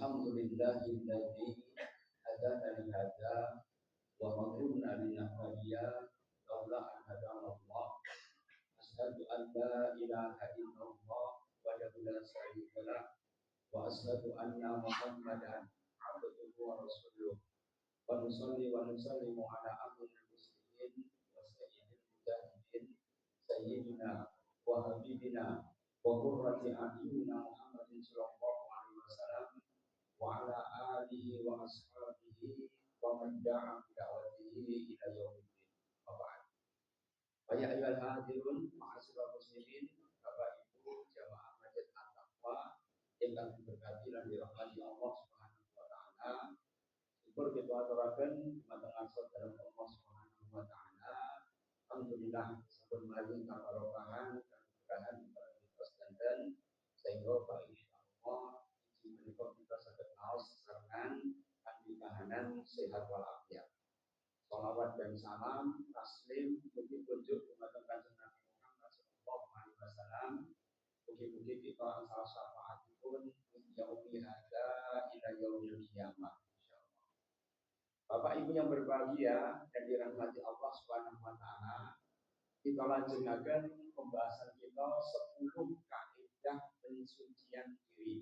Alhamdulillahilladzi hadana li hadza wa ma kunna linahtadiya laula an hadanallah. Asyhadu an la ilaha illallah wahdahu la syarika lah wa asyhadu anna Muhammadan abduhu wa rasuluh. Wa nusalli wa nusallimu ala abdil muslimin wa sayyidil mujahidin sayyidina wa habibina wa qurrati a'yunina Muhammadin sallallahu alaihi wasallam wa ala alihi wa ashabihi wa man da'a bi da'watihi ila yaumiddin. Wa ya ayyuhal hadirun ma'asyiral muslimin, Bapak Ibu jamaah Masjid At-Taqwa ingkang diberkati lan dirahmati Allah Subhanahu wa taala. Syukur kita aturaken dumateng saudara Allah Subhanahu wa taala. Alhamdulillah sampun maring kabarokahan dan keberkahan dan sehingga Pak insyaallah menika kita saged naos sesarengan kanthi kahanan sehat walafiat. Shalawat dan salam taslim mugi kunjuk dumateng Kanjeng Nabi Muhammad sallallahu alaihi wasallam. Mugi-mugi kita asal syafaatipun yaumi hadza ila yaumil qiyamah insyaallah. Bapak Ibu yang berbahagia dan dirahmati Allah Subhanahu wa taala, kita lanjutkan pembahasan kita 10 kaidah pensucian diri.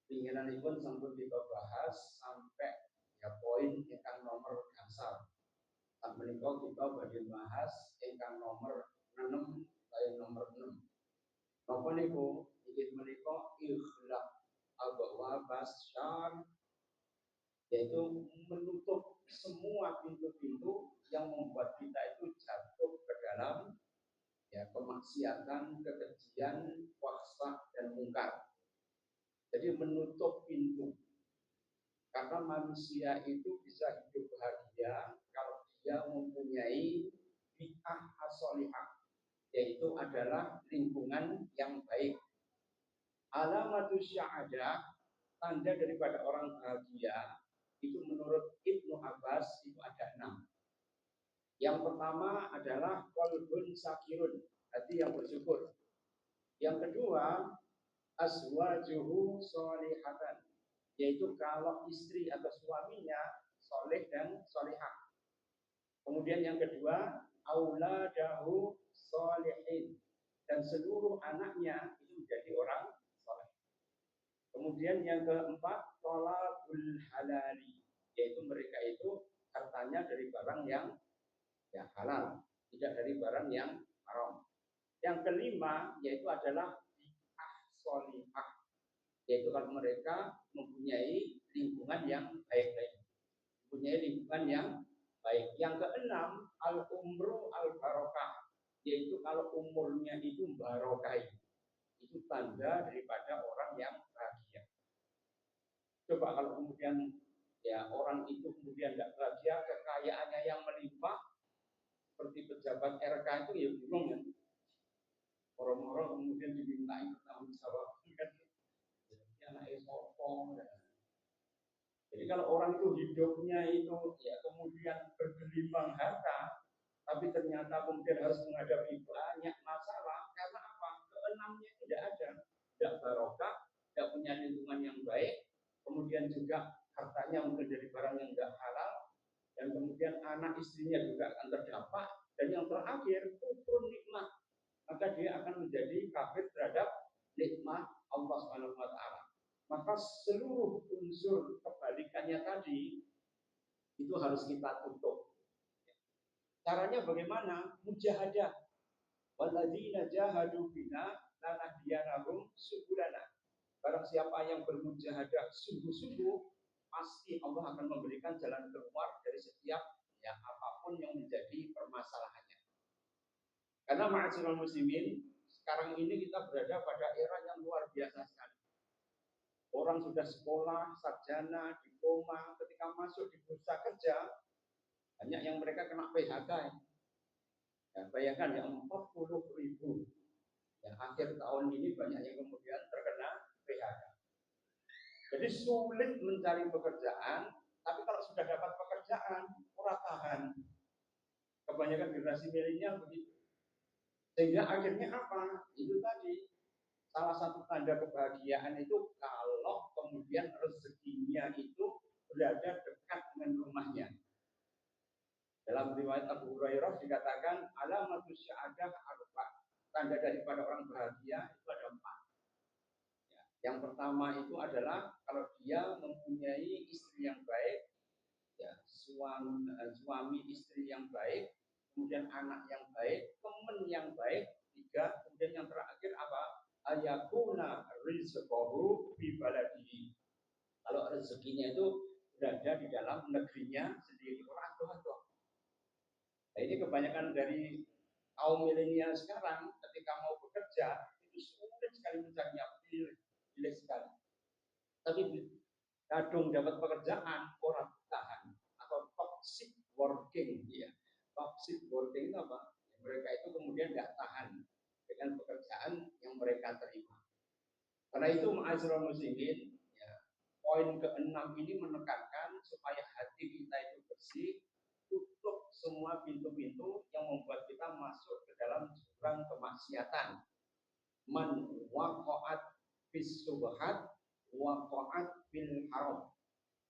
Pinginanipun sampun kita bahas sampai poin ingkang nomor gangsal. Saat menika kita badhe bahas ingkang nomor 6 kaya nomor 6. Napa niku? Inggih menika ikhlaq abwabas syarr, yaitu menutup semua pintu-pintu yang membuat kita itu jatuh ke dalam kemaksiatan, kekejian, fahsya dan mungkar. Jadi menutup pintu. Karena manusia itu bisa hidup bahagia kalau dia mempunyai bid'ah as-sholihah, yaitu adalah lingkungan yang baik. Alamatus sya'adah, tanda daripada orang bahagia, itu menurut Ibnu Abbas itu ada 6. Yang pertama adalah qalbun sakirun, hati yang bersyukur. Yang kedua, azwajuhu sholihatan, yaitu kalau istri atau suaminya soleh dan solehah. Kemudian yang kedua, auladahu sholihin, dan seluruh anaknya itu menjadi orang soleh. Kemudian yang keempat, thalabul halali, yaitu mereka itu hartanya dari barang yang halal, tidak dari barang yang haram. Yang kelima yaitu adalah bid'ah sholihah, yaitu kalau mereka mempunyai lingkungan yang baik-baik, mempunyai lingkungan yang baik. Yang keenam, al-umru al-barokah, yaitu kalau umurnya itu barokai, itu tanda daripada orang yang bahagia. Coba kalau kemudian orang itu kemudian tidak bahagia, kekayaannya yang melimpah, seperti pejabat RK itu ya bingung kan. Orang-orang kemudian dimintai bertanggung jawab kan. Anaknya sopong. Jadi kalau orang itu hidupnya itu kemudian bergelimbang harta, tapi ternyata kemudian harus menghadapi banyak masalah, karena apa? Keenamnya tidak ada, tidak barokah, tidak punya lingkungan yang baik, kemudian juga hartanya mungkin dari barang yang tidak halal, dan kemudian anak istrinya juga akan terdampak, dan yang terakhir kufur nikmat, maka dia akan menjadi kafir terhadap nikmat Allah Subhanahu wa taala. Maka seluruh unsur kebalikannya tadi itu harus kita tutup. Caranya bagaimana? Mujahadah. Walladzina jahadu fina lanahdiyanahum subulana. Barang siapa yang bermujahadah sungguh-sungguh, pasti Allah akan memberikan jalan keluar dari setiap apapun yang menjadi permasalahannya. Karena ma'asyiral muslimin, sekarang ini kita berada pada era yang luar biasa sekali. Orang sudah sekolah, sarjana, diploma, ketika masuk di bursa kerja, banyak yang mereka kena PHK. Bayangkan 40.000. Akhir tahun ini banyak yang kemudian terkena PHK. Jadi sulit mencari pekerjaan, tapi kalau sudah dapat pekerjaan, ora tahan. Kebanyakan generasi milenial begitu. Sehingga akhirnya apa? Itu tadi, salah satu tanda kebahagiaan itu kalau kemudian rezekinya itu berada dekat dengan rumahnya. Dalam riwayat Abu Hurairah dikatakan alamatus sya'adah arba. Tanda daripada orang bahagia itu ada 4. Ya. Yang pertama itu adalah kalau dia mempunyai istri yang baik, ya, suami istri yang baik, kemudian anak yang baik, teman yang baik, 3, kemudian yang terakhir apa? Ayakuna rizqahu fi baladihi. Kalau rezekinya itu berada di dalam negerinya sendiri. Orang tua. Nah, ini kebanyakan dari kaum milenial sekarang ketika mau bekerja itu sulit sekali mencarinya, pilih sekali. Tapi kadung dapat pekerjaan orang tahan atau toxic working, ya. Toxic working itu apa? Mereka itu kemudian tidak tahan dengan pekerjaan yang mereka terima. Karena itu ma'asyiral muslimin, ya, poin ke-6 ini menekankan supaya hati kita itu bersih, tutup semua pintu-pintu yang membuat kita masuk ke dalam jurang kemaksiatan. Man waqa'at fis subhat waqa'at fil haram.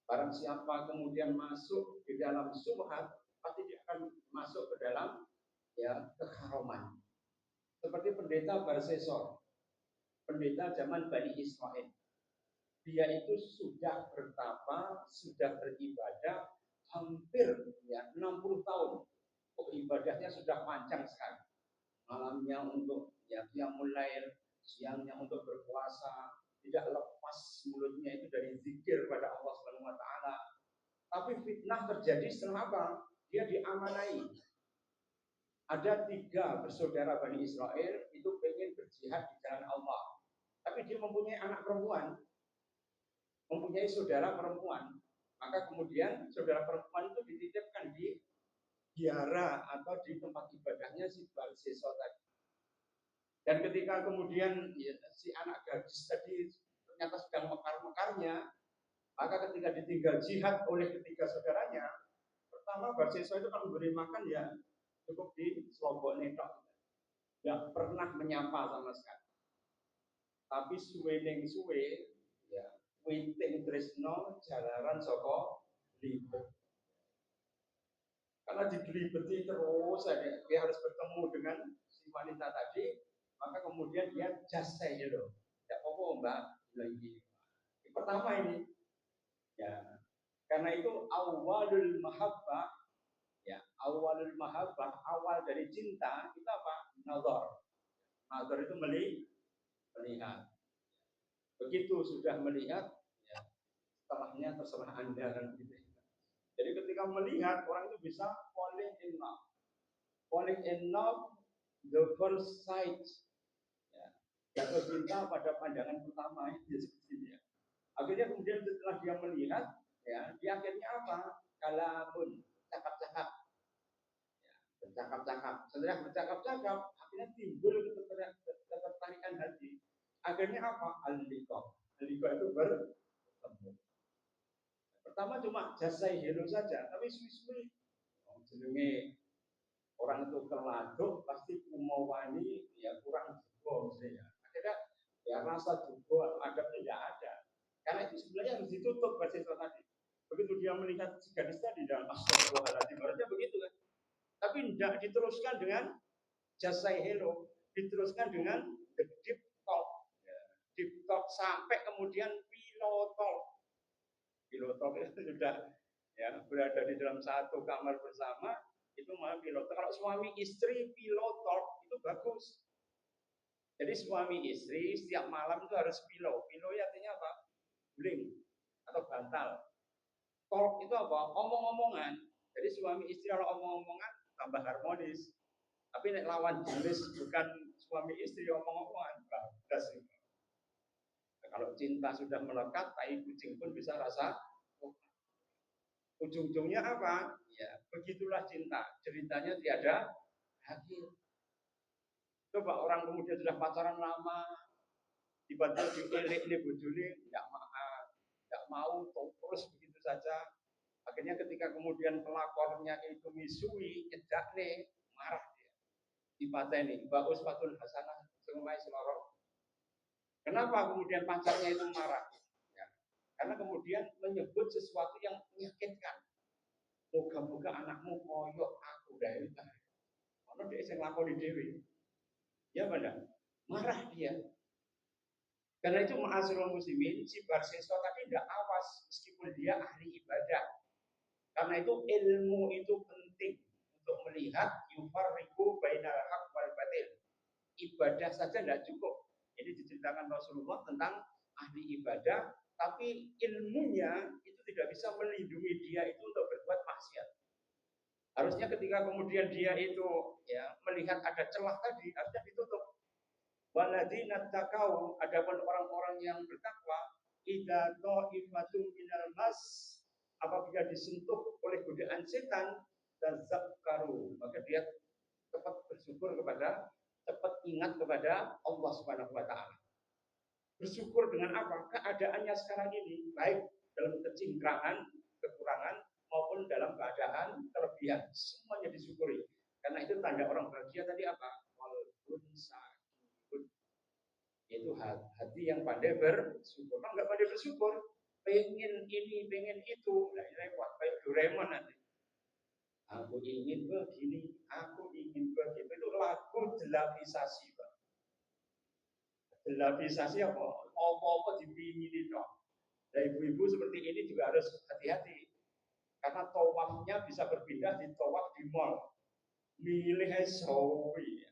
Barang siapa kemudian masuk di dalam subhat, pasti dia akan masuk ke dalam, ya, keharaman. Seperti pendeta Barsesor, pendeta zaman Bani Israel. Dia itu sudah bertapa, sudah beribadah hampir, ya, 60 tahun. Ibadahnya sudah panjang sekali. Malamnya untuk, ya, qiyamul lail, siangnya untuk berpuasa, tidak lepas mulutnya itu dari zikir pada Allah Subhanahu wa taala. Tapi fitnah terjadi setelah apa? Dia diamanai. Ada 3 bersaudara Bani Israel itu pengen berjihad di jalan Allah. Tapi dia mempunyai anak perempuan, mempunyai saudara perempuan. Maka kemudian saudara perempuan itu dititipkan di biara atau di tempat ibadahnya si Barsesor tadi. Dan ketika kemudian, ya, si anak gadis tadi ternyata sedang mekar-mekarnya, maka ketika ditinggal jihad oleh ketiga saudaranya, pertama Barsesor itu kalau memberi makan, ya, cukup di selobok netok, tidak pernah menyapa sama sekali. Tapi suwe, ya, witing tresno jalaran soko libet. Karena digelibeti terus, dia harus bertemu dengan si wanita tadi, maka kemudian dia just say hello. Tidak apa-apa mbak, bilang gini. Pertama ini, ya, karena itu awalul mahabbah, ya, awalul mahabbah, awal dari cinta itu apa? Nazar. Nazar itu melihat. Begitu sudah melihat, ya, setelahnya terserah Anda kan gitu. Jadi ketika melihat, orang itu bisa falling in love. Falling in love the first sight. Ya. Jatuh cinta pada pandangan pertama itu seperti ini, ya. Akhirnya kemudian setelah dia melihat, ya, dia akhirnya apa? Kalamun, cakap-cakap. Ya, bercakap-cakap. Setelah bercakap-cakap, akhirnya timbul ketertarikan hati. Akhirnya apa? Al-liqa. Al-liqa itu bertemu. Pertama cuma jasai hello saja, tapi suwi-suwi jenenge orang itu keladuk pasti kumawani, ya, kurang juga ya. Akhirnya, ya, rasa juga adabnya tidak ada. Karena itu sebenarnya harus ditutup Barsesor tadi. Begitu dia melihat si gadis tadi dalam astagfirullahaladzim, harusnya begitu kan. Tapi tidak diteruskan dengan jasai hello, diteruskan dengan the deep talk. Ya, deep talk sampai kemudian pillow talk. Pilot itu sudah, ya, berada di dalam satu kamar bersama, itu malah pilot. Kalau suami istri pilot talk itu bagus. Jadi suami istri setiap malam itu harus pilot. Pilot artinya apa? Guling atau bantal. Talk itu apa? Omong-omongan. Jadi suami istri kalau omong-omongan tambah harmonis. Tapi nek lawan jenis bukan suami istri omong-omongan, bagus. Kalau cinta sudah melekat, tai kucing pun bisa rasa. Ujung-ujungnya apa? Ya, begitulah cinta. Ceritanya tiada akhir. Coba orang kemudian sudah pacaran lama, tiba-tiba dielek bojone, tidak mau, terus begitu saja. Akhirnya ketika kemudian pelakornya itu misui, nyedak nih, marah dia. Dipateni, bagus patun hasanah, semai selorong. Kenapa kemudian pacarnya itu marah? Ya, karena kemudian menyebut sesuatu yang menyakitkan. Moga-moga anakmu koyok aku dari tadi. Kalau dia sing lakoni dewi, ya benar. Marah dia. Karena itu ma'asyiral muslimin, si Barseso tadi tidak awas meskipun dia ahli ibadah. Karena itu ilmu itu penting untuk melihat yufarriqu bainal haq wal batil. Ibadah saja tidak cukup. Jadi diceritakan Rasulullah tentang ahli ibadah, tapi ilmunya itu tidak bisa melindungi dia itu untuk berbuat maksiat. Harusnya ketika kemudian dia itu ya melihat ada celah tadi, harusnya ditutup. Waladina takau, adapun orang-orang yang bertakwa, idza ta'ifatum minal mas, apabila disentuh oleh godaan setan, tazakkaru, maka dia cepat bersyukur kepada, cepat ingat kepada Allah Subhanahu wa taala. Bersyukur dengan apa? Keadaannya sekarang ini, baik dalam kecingkrangan, kekurangan, maupun dalam keadaan kelebihan. Semuanya disyukuri. Karena itu tanda orang bahagia tadi apa? Walbun sakibun. Itu hati yang pandai bersyukur. Kalau nggak pandai bersyukur, pengen ini, pengen itu. Nah, ini repot. Kayak Doraemon nanti. Aku ingin begini, aku ingin begitu. Itu lagu delapisasi, Pak. Delapisasi apa? Apa-apa dipingin itu. Nah, ibu-ibu seperti ini juga harus hati-hati. Karena tawafnya bisa berpindah di tawaf di mall. Milih sawi.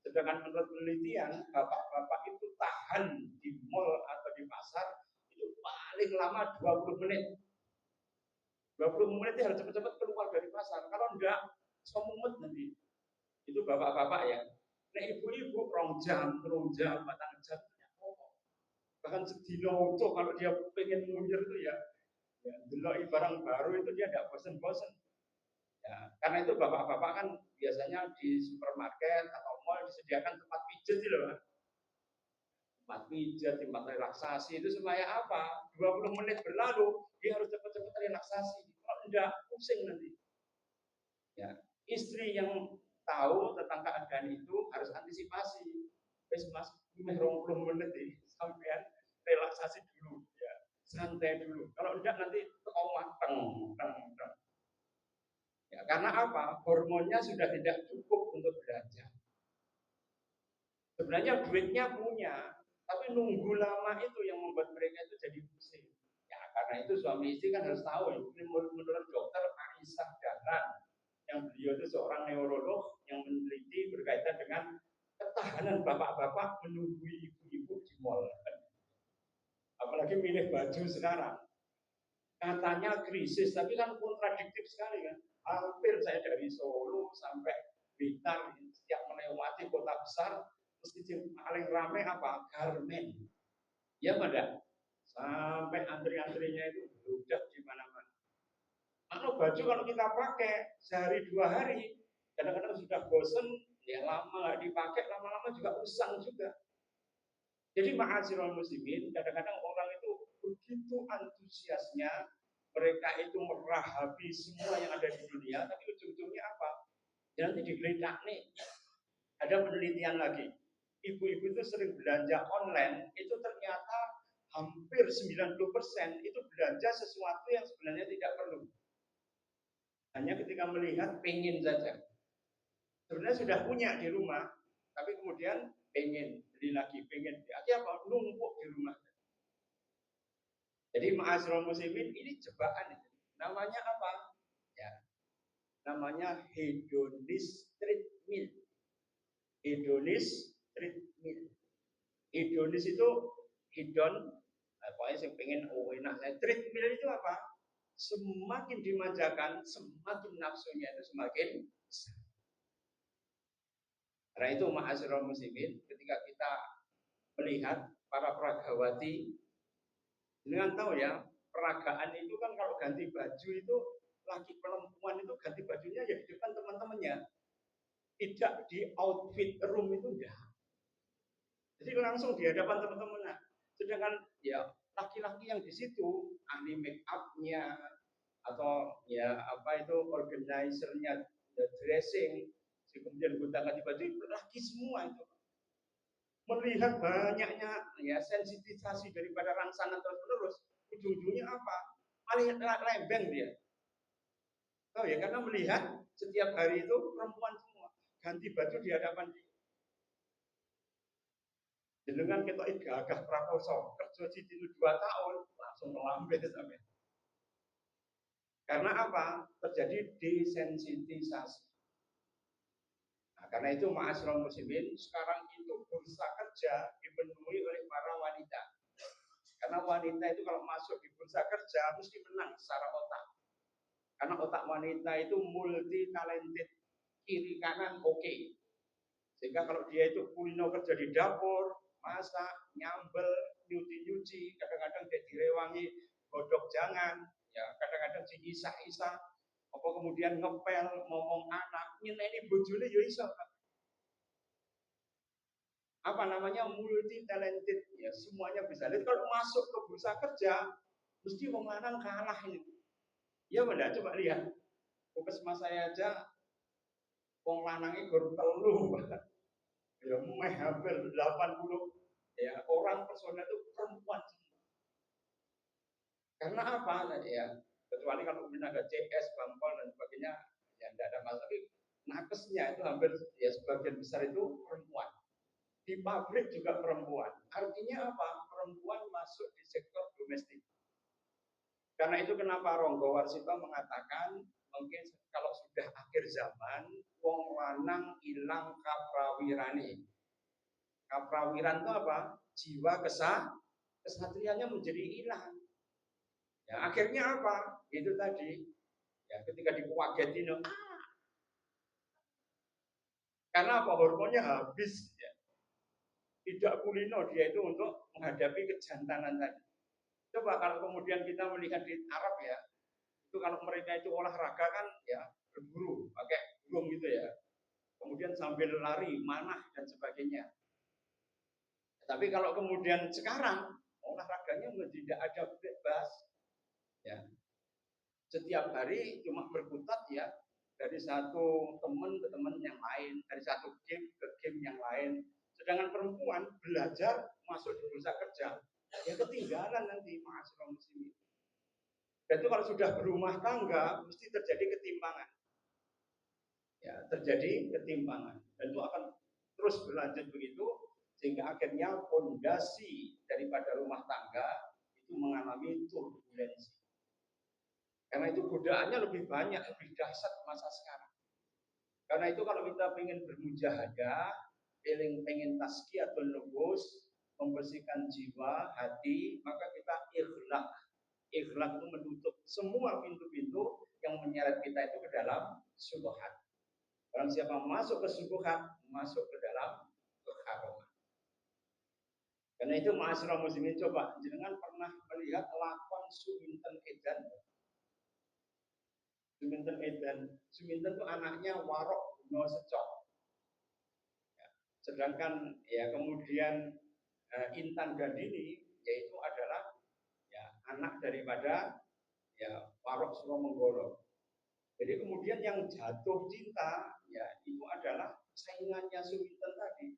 Sedangkan menurut penelitian, bapak-bapak itu tahan di mall atau di pasar itu paling lama 20 menit. 20 menit itu harus cepat-cepat keluar dari pasar. Kalau enggak, semumet nanti. Itu bapak-bapak ya. Nah ibu-ibu rong jam, batang jam. Bahkan sedino itu kalau dia pengen mundur itu ya delok barang baru itu dia tidak bosan-bosan. Ya, karena itu bapak-bapak kan biasanya di supermarket atau mall disediakan tempat pijat gitu loh. Tempat pijat, tempat relaksasi itu supaya apa? 20 menit berlalu, dia harus cepat-cepat relaksasi. Kalau enggak, pusing nanti. Ya, istri yang tahu tentang keadaan itu harus antisipasi. Wes mas, 20 menit nih, sampean relaksasi dulu, ya, santai dulu. Kalau enggak nanti koma teng. Ya, karena apa? Hormonnya sudah tidak cukup untuk belanja. Sebenarnya duitnya punya, tapi nunggu lama itu yang membuat mereka itu jadi pusing. Ya, karena itu suami istri kan harus tahu. Menurut dokter Aisyah Dahlan, yang beliau itu seorang neurolog yang meneliti berkaitan dengan ketahanan bapak-bapak menunggu ibu-ibu di mall. Apalagi milih baju sekarang. Katanya krisis, tapi kan kontradiktif sekali kan. Hampir saya dari Solo sampai Blitar, setiap melewati kota besar, mesti paling ramai apa? Garmen. Ya pada sampai antri-antrinya itu beludak di mana-mana. Kalau baju kalau kita pakai sehari 2 hari, kadang-kadang sudah bosen, ya lama nggak dipakai, lama-lama juga usang juga. Jadi ma'asyiral muslimin, kadang-kadang orang itu begitu antusiasnya, mereka itu merahabi semua yang ada di dunia, tapi ujung-ujungnya apa? Ya nanti digeledak nih. Ada penelitian lagi. Ibu-ibu itu sering belanja online, itu ternyata hampir 90% itu belanja sesuatu yang sebenarnya tidak perlu. Hanya ketika melihat, pengen saja. Sebenarnya sudah punya di rumah, tapi kemudian pengen beli lagi, pengen akhirnya apa? Numpuk di rumah. Jadi ma'asyiral muslimin ini jebakan. Namanya apa? Ya. Namanya hedonis treadmill. Hedonis treadmill. Hedonis itu hedon, pokoknya yang pengen enak. Treadmill itu apa? Semakin dimanjakan, semakin nafsunya itu semakin besar. Karena itu ma'asyiral muslimin, ketika kita melihat para peragawati, dengan tahu ya, peragaan itu kan kalau ganti baju itu, laki perempuan itu ganti bajunya ya di depan teman-temannya. Tidak di outfit room itu enggak. Jadi langsung di hadapan teman-teman. Sedangkan ya laki-laki yang di situ ahli make up-nya atau ya apa itu organizer-nya, the dressing, kemudian gonta-ganti baju laki semua itu. melihat banyaknya ya sensitisasi daripada rangsangan terus-menerus, ujung-ujungnya apa? Paling lembeng dia. Oh ya, karena melihat setiap hari itu perempuan semua ganti baju di hadapan dia. Dengan kita gagah prakoso kerja di 2 tahun langsung melambai sampai. Karena apa? Terjadi desensitisasi. Nah, karena itu ma'asyiral muslimin, sekarang itu bursa kerja dipenuhi oleh para wanita. Karena wanita itu kalau masuk di bursa kerja mesti menang secara otak. Karena otak wanita itu multi talented, kiri kanan oke. Sehingga kalau dia itu kulino kerja di dapur, masak, nyambel, nyuci-nyuci, kadang-kadang dia direwangi godok jangan, ya kadang-kadang diisa-isa, apa kemudian ngepel, ngomong anak, nyeneni bojone ya iso. Apa namanya multi talented, ya semuanya bisa. Jadi kalau masuk ke bursa kerja, mesti wong lanang kalah ini. Ya benar, coba lihat. Puskesmas saya aja wong lanangnya baru telu. Ya hampir 80 ya orang personel itu perempuan. Karena apa? Ya, kecuali kalau kemudian ada CS, Bampol dan sebagainya, ya tidak ada masalah. Tapi nakesnya itu hampir ya sebagian besar itu perempuan. Di pabrik juga perempuan. Artinya apa? Perempuan masuk di sektor domestik. Karena itu kenapa Ronggo Warsito mengatakan mungkin kalau sudah akhir zaman, wong lanang ilang kaprawirane. Kaprawiran itu apa? Jiwa kesatriannya menjadi hilang. Ya, akhirnya apa? Itu tadi. Ya, ketika dikuagetin, karena apa? Hormonnya habis. Ya. Tidak kulino dia itu untuk menghadapi kejantanan tadi. Coba kalau kemudian kita melihat di Arab ya, itu kalau mereka itu olahraga kan ya berburu, pakai burung gitu ya. Kemudian sambil lari, manah dan sebagainya. Tapi kalau kemudian sekarang olahraganya tidak ada bebas, ya. Setiap hari cuma berkutat ya dari satu teman ke teman yang lain, dari satu game ke game yang lain. Sedangkan perempuan belajar masuk di bursa kerja, ya ketinggalan nanti mahasiswa muslim. Dan itu kalau sudah berumah tangga mesti terjadi ketimpangan. Ya, terjadi ketimpangan. Dan itu akan terus berlanjut begitu sehingga akhirnya fondasi daripada rumah tangga itu mengalami turbulensi. Karena itu godaannya lebih banyak, lebih dahsyat masa sekarang. Karena itu kalau kita ingin bermujahadah, pengen tazkiyatun nufus, membersihkan jiwa, hati, maka kita ikhlaq. Ikhlaq itu menutup semua pintu-pintu yang menyeret kita itu ke dalam syubhat. Orang siapa masuk ke syubhat, masuk ke dalam keharaman. Karena itu ma'asyiral muslimin, coba jenengan pernah melihat lakon Suminten Edan? Suminten Edan. Suminten itu anaknya Warok Guno Secok. Ya. Sedangkan ya kemudian Intan Gandini yaitu adalah ya anak daripada ya Warok Suromenggolo. Jadi kemudian yang jatuh cinta ya itu adalah saingannya Suminten tadi.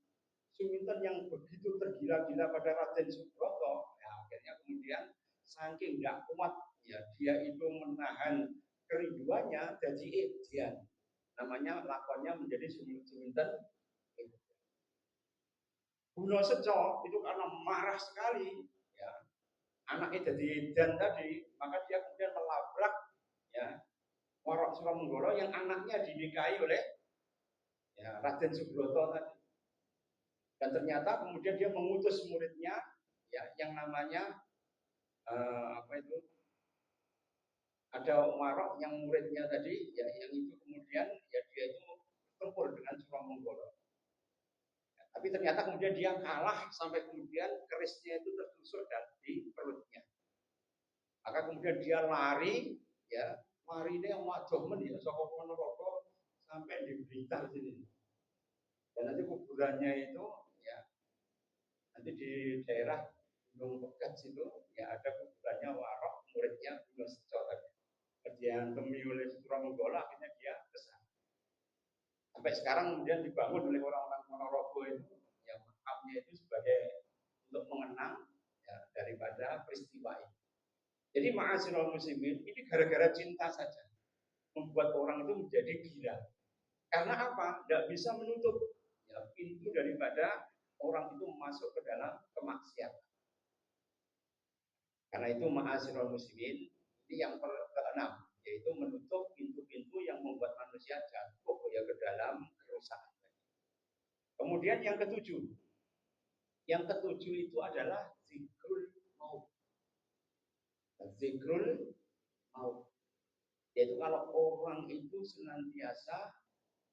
Suminten yang begitu tergila-gila pada Raden Subroto, ya akhirnya kemudian saking tidak kuat ya dia itu menahan kerinduannya jadi Edian. Namanya lakonnya menjadi Suminten. Guno Seco itu karena marah sekali ya anaknya jadi Edian tadi, maka dia kemudian melabrak ya Warok Suromenggolo yang anaknya dinikahi oleh ya Raden Subroto tadi. Dan ternyata kemudian dia mengutus muridnya ya yang namanya apa itu ada Warok yang muridnya tadi ya yang itu kemudian ya dia itu tempur dengan Suromenggolo. Ya, tapi ternyata kemudian dia kalah sampai kemudian kerisnya itu tertusuk di perutnya. Maka kemudian dia lari ya lari ini yang wajoh men ya saka Ponorogo sampai di Blitar sini. Dan nanti kuburannya itu ya nanti di daerah Gunung Pegat situ ya ada kuburannya Warok muridnya Gunung Seco tadi. Diantemi oleh Suromenggolo akhirnya dia kesana. Sampai sekarang kemudian dibangun oleh orang-orang Ponorogo itu yang malamnya itu sebagai untuk mengenang ya, daripada peristiwa ini. Jadi ma'asyiral muslimin ini gara-gara cinta saja membuat orang itu menjadi gila. Karena apa? Tidak bisa menutup ya, pintu daripada orang itu masuk ke dalam kemaksiatan. Karena itu ma'asyiral muslimin ini yang keenam, yaitu menutup pintu-pintu yang membuat manusia jatuh ya ke dalam kerusakan. Kemudian yang ketujuh. Yang ketujuh itu adalah zikrul maut. Zikrul maut. Yaitu kalau orang itu senantiasa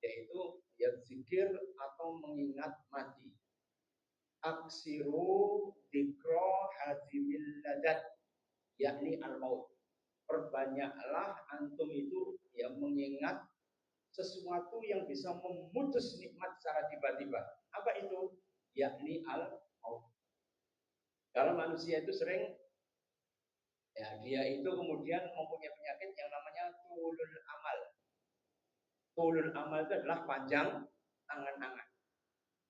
yaitu ya zikir atau mengingat mati. Aksiru dzikra hadimil ladat, yakni al-maut. Perbanyaklah antum itu ya mengingat sesuatu yang bisa memutus nikmat secara tiba-tiba. Apa itu? Yakni al-maut. Kalau manusia itu sering ya dia itu kemudian mempunyai penyakit yang namanya tulul amal. Tulul amal itu adalah panjang angan-angan.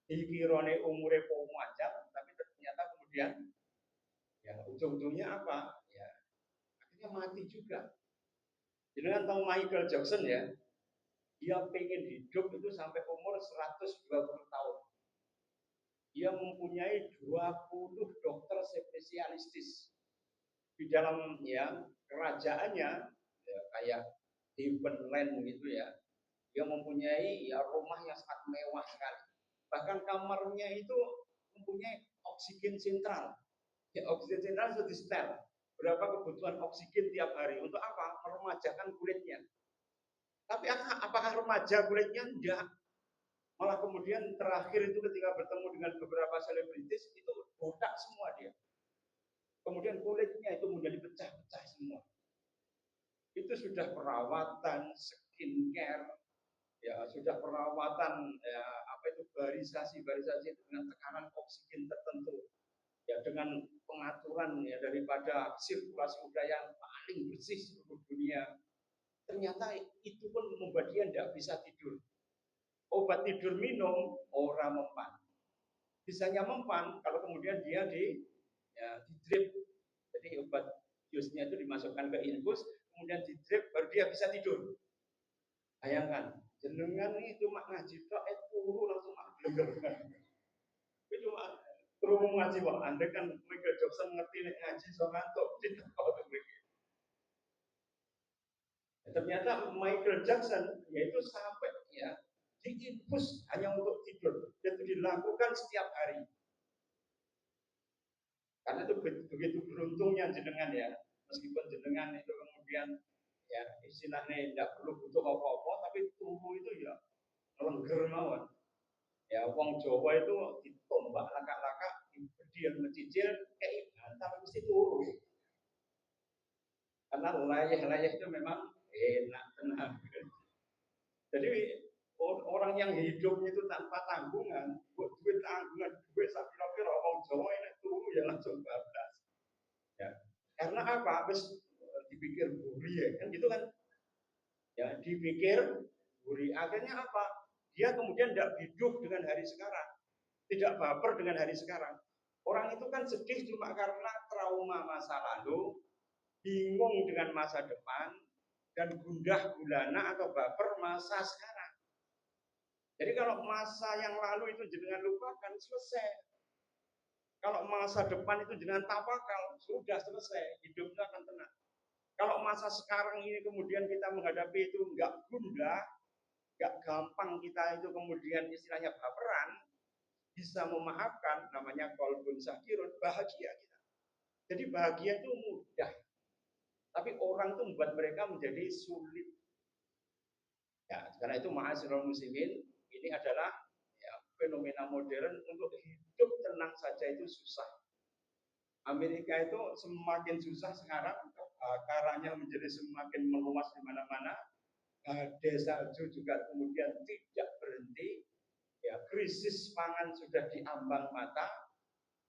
Dikirone umure panjang, tapi ternyata kemudian ya ujung-ujungnya apa? Ya akhirnya mati juga. Jadi kan tahu Michael Jackson ya, dia pengen hidup itu sampai umur 120 tahun. Dia mempunyai 20 dokter spesialistis di dalam ya kerajaannya ya, kayak Disneyland gitu ya. Dia mempunyai ya rumah yang sangat mewah sekali. Bahkan kamarnya itu mempunyai oksigen sentral. Ya, oksigen sentral sudah di-setel. Berapa kebutuhan oksigen tiap hari? Untuk apa? Meremajakan kulitnya. Tapi apakah remaja kulitnya? Enggak. Malah kemudian terakhir itu ketika bertemu dengan beberapa selebritis itu botak semua dia. Kemudian kulitnya itu menjadi pecah-pecah semua. Itu sudah perawatan, skincare, ya sudah perawatan ya, apa itu barisasi dengan tekanan oksigen tertentu. Ya dengan pengaturan ya daripada sirkulasi udara yang paling bersih seluruh dunia. Ternyata itu pun membuat dia tidak bisa tidur. Obat tidur minum, orang mempan. Bisanya mempan kalau kemudian dia di drip. Jadi obat biusnya itu dimasukkan ke infus, kemudian di drip baru dia bisa tidur. Bayangkan, jenengan itu mak ngaji tok turu langsung mak blenger. Itu cuma turu ngaji kok. Anda kan Michael Jackson ngerti nek ngaji so ngantuk. Ternyata Michael Jackson yaitu sampai ya diinfus hanya untuk tidur. Dan itu dilakukan setiap hari. Karena itu begitu beruntungnya jenengan ya. Meskipun jenengan itu kemudian ya istilahnya tidak perlu butuh apa-apa, tapi tubuh itu ya lengger mawon. Ya wong Jawa itu ditombak lakak-lakak, diberdian mencicil, kayak bantal mesti turu. Karena layah-layah itu memang enak tenang. Jadi orang yang hidup itu tanpa tanggungan, buat duit tanggungan, duit sapi kira orang Jawa ini turu ya langsung bablas. Ya. Karena apa? Habis dipikir buri ya, kan gitu kan? Ya dipikir buri. Akhirnya apa? Dia kemudian tidak hidup dengan hari sekarang, tidak baper dengan hari sekarang. Orang itu kan sedih cuma karena trauma masa lalu, bingung dengan masa depan, dan gundah gulana atau baper masa sekarang. Jadi kalau masa yang lalu itu jenengan lupakan, selesai. Kalau masa depan itu jenengan tawakal, sudah selesai, hidupnya akan tenang. Kalau masa sekarang ini kemudian kita menghadapi itu enggak gundah, enggak gampang kita itu kemudian istilahnya baperan, bisa memaafkan, namanya qalbun sakirun, bahagia kita. Jadi bahagia itu mudah. Tapi orang itu membuat mereka menjadi sulit. Ya, karena itu ma'asyiral muslimin, ini adalah ya, fenomena modern untuk hidup tenang saja itu susah. Amerika itu semakin susah sekarang, kebakarannya menjadi semakin meluas di mana-mana. Desa juga kemudian tidak berhenti. Ya, krisis pangan sudah diambang mata.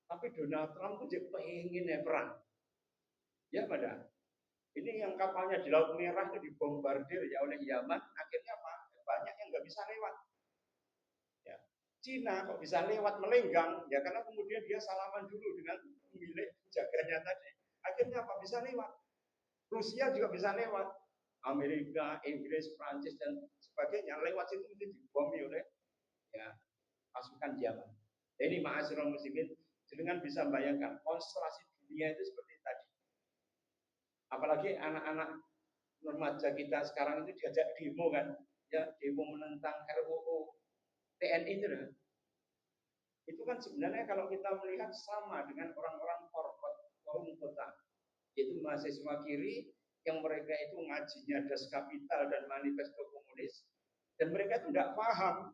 Tapi Donald Trump itu pengen perang. Ya, pada ini yang kapalnya di Laut Merah itu dibombardir ya oleh Yaman, akhirnya apa? Banyak yang nggak bisa lewat. Ya. Cina kok bisa lewat melenggang, ya karena kemudian dia salaman dulu dengan pemilik jaganya tadi. Akhirnya apa? Bisa lewat. Rusia juga bisa lewat. Amerika, Inggris, Prancis dan sebagainya lewat situ mesti dibomi oleh ya pasukan Jerman. Ini ma'asyiral muslimin, dengan bisa membayangkan konstelasi dunia itu seperti tadi. Apalagi anak-anak remaja kita sekarang itu diajak demo kan, ya demo menentang RUU TNI itu kan. Itu kan sebenarnya kalau kita melihat sama dengan orang-orang forum kota, yaitu mahasiswa kiri yang mereka itu ngajinya Das Kapital dan Manifesto Komunis, dan mereka itu tidak paham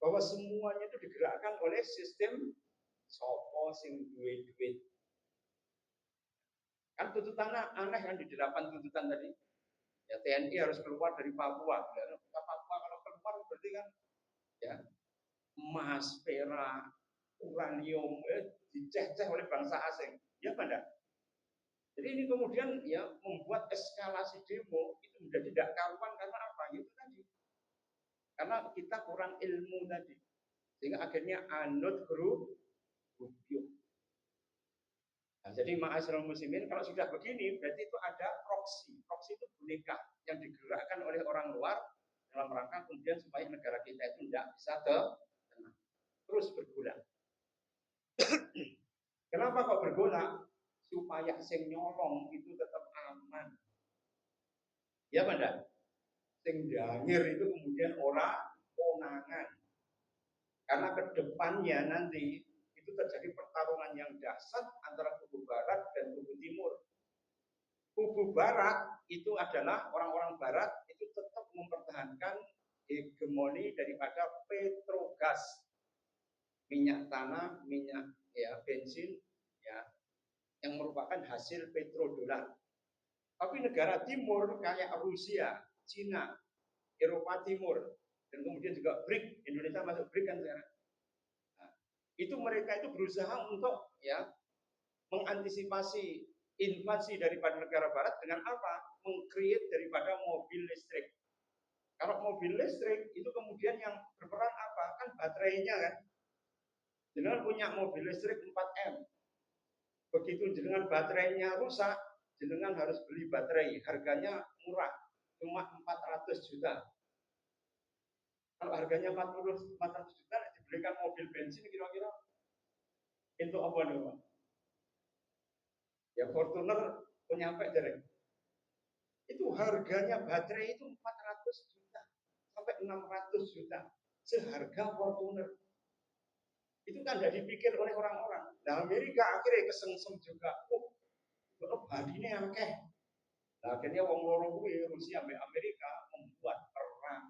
bahwa semuanya itu digerakkan oleh sistem sopo sing duit. Kan tuntutannya aneh kan di 8 tuntutan tadi. Ya TNI harus keluar dari Papua. Ya, Papua kalau keluar berarti kan ya emas, perak, uranium diceh-ceh oleh bangsa asing. Ya pada. Jadi ini kemudian ya membuat eskalasi demo itu menjadi tidak karuan karena apa? Itu tadi. Karena kita kurang ilmu tadi. Sehingga akhirnya anut grup. Nah, jadi ma'asyiral muslimin kalau sudah begini berarti itu ada proksi. Proksi itu boneka yang digerakkan oleh orang luar dalam rangka kemudian supaya negara kita itu tidak bisa tenang. Terus bergolak. Kenapa kok bergolak? Supaya sing nyolong itu tetap aman. Ya pada sing dangir itu kemudian ora konangan. Karena kedepannya nanti itu terjadi pertarungan yang dahsyat antara kubu barat dan kubu timur. Kubu barat itu adalah orang-orang barat itu tetap mempertahankan hegemoni daripada petrogas, minyak tanah, minyak ya bensin ya yang merupakan hasil petrodolar. Tapi negara timur kayak Rusia, Cina, Eropa Timur dan kemudian juga BRIC, Indonesia masuk BRIC kan sekarang. Nah, itu mereka itu berusaha untuk ya mengantisipasi invasi daripada negara barat dengan apa? Meng-create daripada mobil listrik. Kalau mobil listrik itu kemudian yang berperan apa? Kan baterainya kan. Jenengan punya mobil listrik 4M. Begitu jenengan baterainya rusak, jenengan harus beli baterai. Harganya murah, cuma 400 juta. Kalau harganya 400 juta, dibelikan mobil bensin kira-kira itu apa nih Pak? Ya Fortuner nyampe dereng. Itu harganya baterai itu 400 juta sampai 600 juta. Seharga Fortuner. Itu kan tidak dipikir oleh orang-orang. Nah Amerika akhirnya kesengsem juga. Oh, badinya akeh. Nah, akhirnya wong loro kuwi Rusia sampai Amerika membuat perang.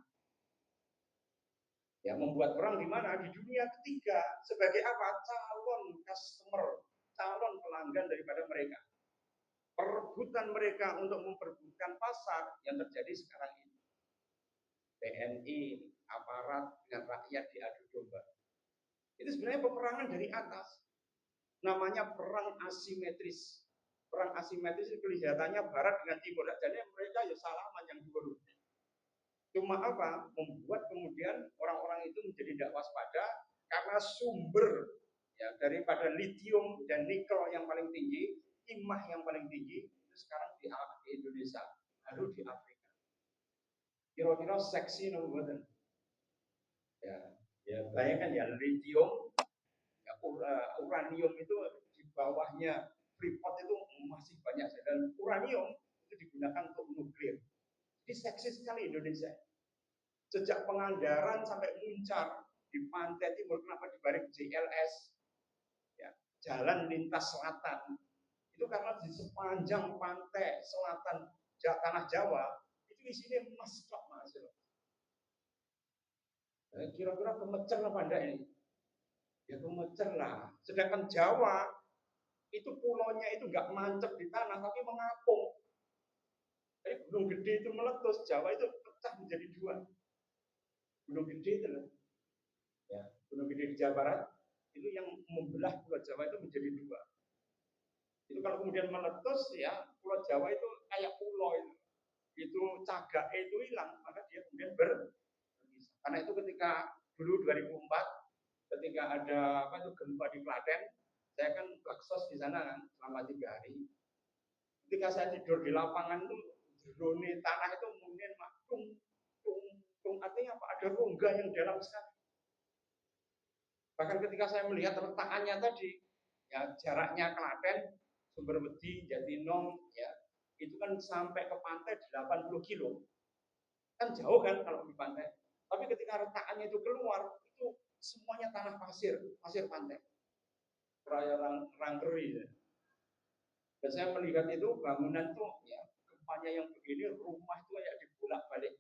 Ya, membuat perang di mana? Di dunia ketiga sebagai apa? Calon customer, calon pelanggan daripada mereka. Perebutan mereka untuk memperebutkan pasar yang terjadi sekarang ini. TNI, aparat dengan rakyat diadu domba. Itu sebenarnya peperangan dari atas. Namanya perang asimetris. Perang asimetris kelihatannya barat dengan timur. Jadi mereka ya salaman yang dulu. Cuma apa? Membuat kemudian orang-orang itu menjadi tidak waspada karena sumber ya daripada litium dan nikel yang paling tinggi, timah yang paling tinggi itu sekarang di Indonesia, lalu di Afrika. Kira-kira seksi nomor ya bayangkan ya litium, ya, uranium itu di bawahnya Freeport itu masih banyak dan uranium itu digunakan untuk nuklir. Jadi seksi sekali Indonesia. Sejak Pengandaran sampai Muncar di pantai timur, kenapa dibalik JLS? Ya, jalan lintas selatan. Itu karena di sepanjang pantai selatan tanah Jawa itu isinya emas kok Mas. Kira-kira kemecer apa enggak ini? Ya kemecer lah. Sedangkan Jawa itu pulaunya itu enggak mancep di tanah tapi mengapung. Jadi Gunung Gede itu meletus, Jawa itu pecah menjadi dua. Gunung Gede itu loh. Ya, Gunung Gede di Jawa Barat itu yang membelah Pulau Jawa itu menjadi dua. Itu kalau kemudian meletus ya Pulau Jawa itu kayak pulau itu cagak itu hilang, maka dia kemudian berpisah. Karena itu ketika dulu 2004 ketika ada apa itu gempa di Klaten, saya kan pleksos di sana kan selama 3 hari. Ketika saya tidur di lapangan tuh drone tanah itu mungkin tung tung tung, artinya apa? Ada rongga yang dalam sekali. Bahkan ketika saya melihat retakannya tadi, ya jaraknya Klaten, Sumberwedi, Jatinom, ya itu kan sampai ke pantai 80 kilo. Kan jauh kan kalau di pantai. Tapi ketika retakannya itu keluar, itu semuanya tanah pasir, pasir pantai. Raya Rangkeri. Ya. Dan saya melihat itu bangunan tuh, ya gempanya yang begini, rumah itu kayak dibolak-balik.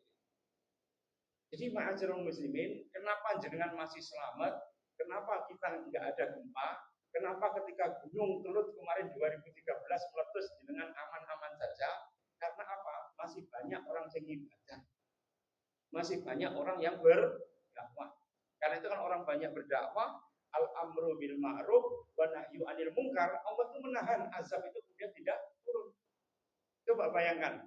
Jadi ma'asyiral muslimin, kenapa jenengan masih selamat? Kenapa kita nggak ada gempa? Kenapa ketika Gunung Kelut kemarin 2013 meletus jenengan aman-aman saja? Karena apa? Masih banyak orang yang ibadah. Masih banyak orang yang berdakwah. Karena itu kan orang banyak berdakwah, al-amru bil ma'ruf wa nahyu 'anil munkar, Allah itu menahan azab itu kemudian tidak turun. Coba bayangkan,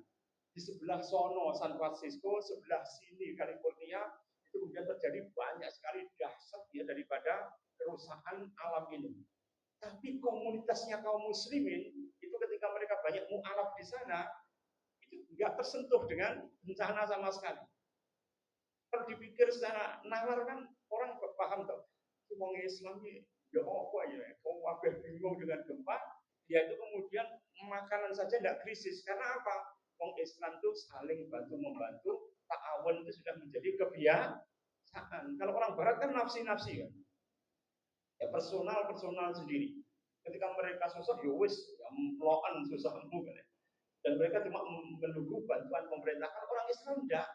di sebelah sono San Francisco, sebelah sini California, itu kemudian terjadi banyak sekali dahsyat ya daripada kerusakan alam ini. Tapi komunitasnya kaum muslimin itu ketika mereka banyak mu'alaf di sana, itu nggak tersentuh dengan bencana sama sekali. Kalau dipikir secara nalar kan orang paham tuh, wong Islam ini ya apa ya, wong bingung dengan gempa, dia itu kemudian makanan saja tidak krisis karena apa? Wong Islam itu saling bantu membantu, ta'awun itu sudah menjadi kebiasaan. Kalau orang Barat kan nafsi-nafsi kan, ya personal sendiri. Ketika mereka susah, ya wis, ya meloan susahmu kan. Dan mereka cuma menunggu bantuan pemerintah. Kan orang Islam enggak,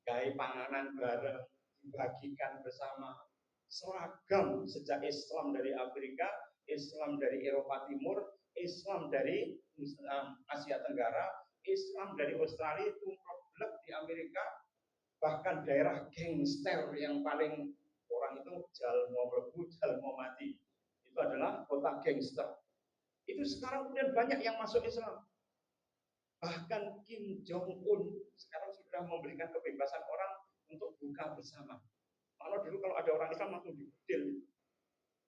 kayak panganan bareng, dibagikan bersama, seragam sejak Islam dari Afrika, Islam dari Eropa Timur, Islam dari Asia Tenggara, Islam dari Australia, tumplek di Amerika, bahkan daerah gangster yang paling orang itu jalmo mlebu, jalmo mati. Itu adalah kota gangster. Itu sekarang kemudian banyak yang masuk Islam. Bahkan Kim Jong Un sekarang sudah memberikan kebebasan orang untuk buka bersama. Kalau dulu kalau ada orang Islam langsung dibedil.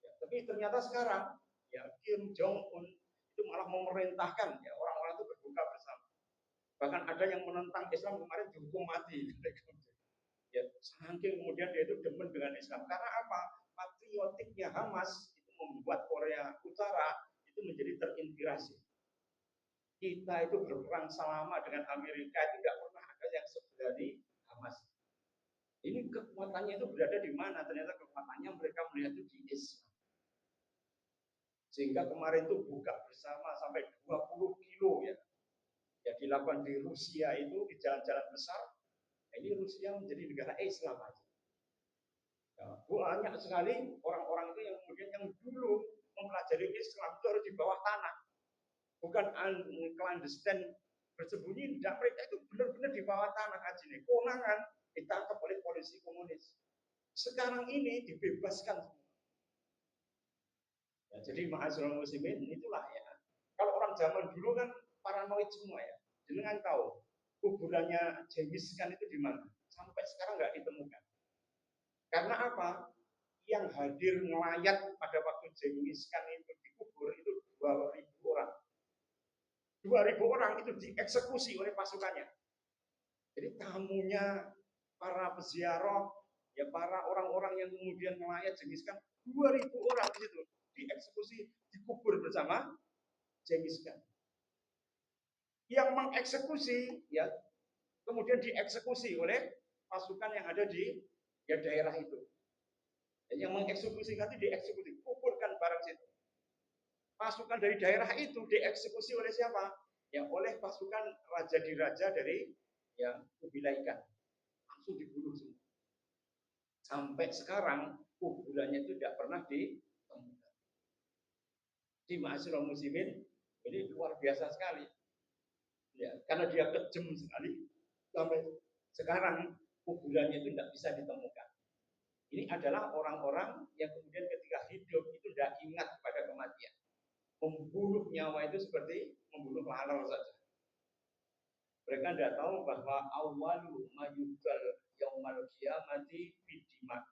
Ya, tapi ternyata sekarang ya Kim Jong Un itu malah memerintahkan ya orang-orang itu berbuka bersama. Bahkan ada yang menentang Islam kemarin dihukum mati. Ya, saking kemudian dia itu demen dengan Islam. Karena apa? Patriotiknya Hamas itu membuat Korea Utara itu menjadi terinspirasi. Kita itu berperang selama dengan Amerika itu tidak pernah ada yang seberani Hamas. Ini kekuatannya itu berada di mana? Ternyata kekuatannya mereka melihat itu di Islam. Sehingga kemarin itu buka bersama sampai 20 kilo ya. Ya dilakukan di Rusia itu di jalan-jalan besar. Nah, ini Rusia menjadi negara Islam aja. Ya, banyak sekali orang-orang itu yang kemudian yang dulu mempelajari Islam itu harus di bawah tanah. Bukan clandestine bersembunyi, tidak, mereka itu benar-benar di bawah tanah hajinya, konangan ditangkap oleh polisi komunis. Sekarang ini dibebaskan. Ya, jadi ma'asyiral muslimin itulah ya. Kalau orang zaman dulu kan paranoid semua ya. Jangan tahu kuburannya Genghis Khan itu di mana? Sampai sekarang nggak ditemukan. Karena apa? Yang hadir melayat pada waktu Genghis Khan itu dikubur itu 2.000 orang. 2.000 orang itu dieksekusi oleh pasukannya. Jadi tamunya para peziarah, ya para orang-orang yang kemudian melayat Genghis Khan, 2.000 orang di situ dieksekusi, dikubur bersama Genghis Khan. Yang mengeksekusi, ya kemudian dieksekusi oleh pasukan yang ada di ya, daerah itu. Dan yang mengeksekusi nanti dieksekusi, kuburkan barang situ. Pasukan dari daerah itu dieksekusi oleh siapa? Ya oleh pasukan raja diraja dari ya Kubilai Khan. Langsung dibunuh semua. Sampai sekarang kuburannya itu tidak pernah ditemukan. Di ma'asyiral muslimin ini luar biasa sekali. Ya, karena dia kejam sekali sampai sekarang kuburannya itu tidak bisa ditemukan. Ini adalah orang-orang yang kemudian ketika hidup itu tidak ingat pada kematian. Membunuh nyawa itu seperti membunuh lalat saja. Mereka tidak tahu bahwa awalu mayugal yaumal qiyamati bidima.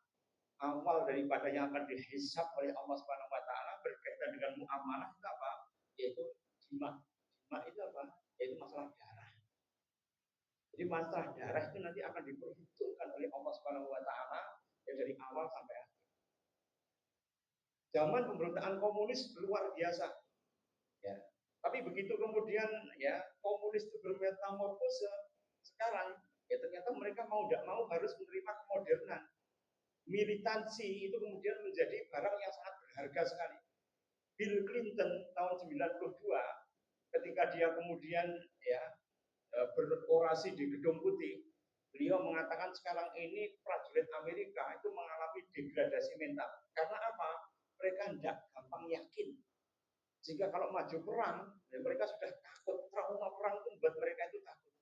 awal daripada yang akan dihisab oleh Allah Subhanahu wa taala berkaitan dengan muamalah itu apa? Yaitu jima. Jima itu apa? Yaitu masalah darah. Jadi masalah darah itu nanti akan diperhitungkan oleh Allah Subhanahu wa taala ya dari awal sampai akhir. Zaman pemberontakan komunis luar biasa. Ya. Tapi begitu kemudian ya komunis itu bermetamorfose sekarang ya ternyata mereka mau tidak mau harus menerima kemodernan. Militansi itu kemudian menjadi barang yang sangat berharga sekali. Bill Clinton tahun 92 ketika dia kemudian ya berorasi di Gedung Putih, beliau mengatakan sekarang ini prajurit Amerika itu mengalami degradasi mental. Karena apa? Mereka tidak gampang yakin. Sehingga kalau maju perang, ya mereka sudah takut. Trauma perang itu membuat mereka itu takut.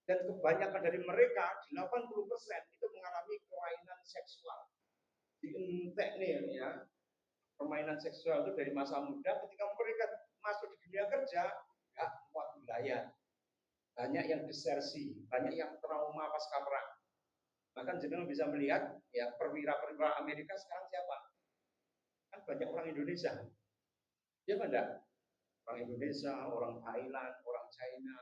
Dan kebanyakan dari mereka, 80% itu mengalami kelainan seksual. Dientek nih ya, permainan seksual itu dari masa muda, ketika mereka masuk di dunia kerja, nggak kuat wilayah. Banyak yang desersi, banyak yang trauma pasca perang. Bahkan jenengan bisa melihat ya perwira-perwira Amerika sekarang siapa? Kan banyak orang Indonesia. Dia mana? Orang Indonesia, orang Thailand, orang China.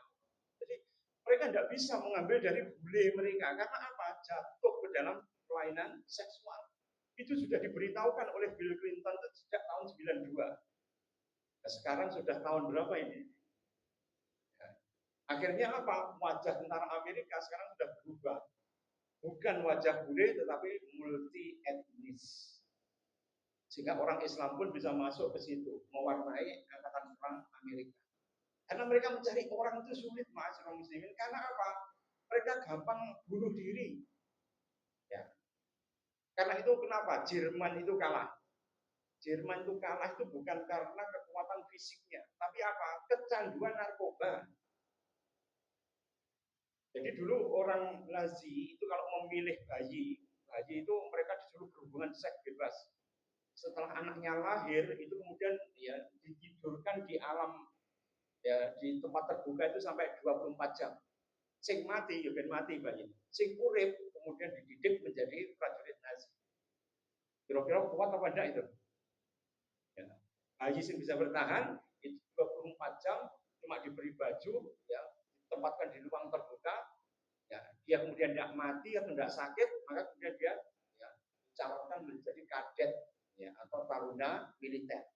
Jadi mereka tidak bisa mengambil dari bule mereka karena apa? Jatuh ke dalam kelainan seksual. Itu sudah diberitahukan oleh Bill Clinton sejak tahun 92. Nah, sekarang sudah tahun berapa ini? Akhirnya apa? Wajah tentara Amerika sekarang sudah berubah. Bukan wajah bule, tetapi multi etnis. Sehingga orang Islam pun bisa masuk ke situ, mewarnai angkatan perang Amerika. Karena mereka mencari orang itu sulit, mahasiswa muslimin. Karena apa? Mereka gampang bunuh diri. Ya. Karena itu kenapa? Jerman itu kalah. Jerman itu kalah itu bukan karena kekuatan fisiknya, tapi apa? Kecanduan narkoba. Jadi dulu orang Nazi itu kalau memilih bayi itu mereka disuruh berhubungan seks bebas. Setelah anaknya lahir itu kemudian ya ditidurkan di alam ya di tempat terbuka itu sampai 24 jam. Sing mati ya ben mati bayi. Sing urip kemudian dididik menjadi prajurit Nazi. Kira-kira kuat apa enggak itu? Ya. Bayi sing bisa bertahan itu 24 jam cuma diberi baju ya ditempatkan di ruang terbuka, ya, dia kemudian tidak mati atau tidak sakit, maka kemudian dia ya, dicalonkan menjadi kadet ya, atau taruna militer.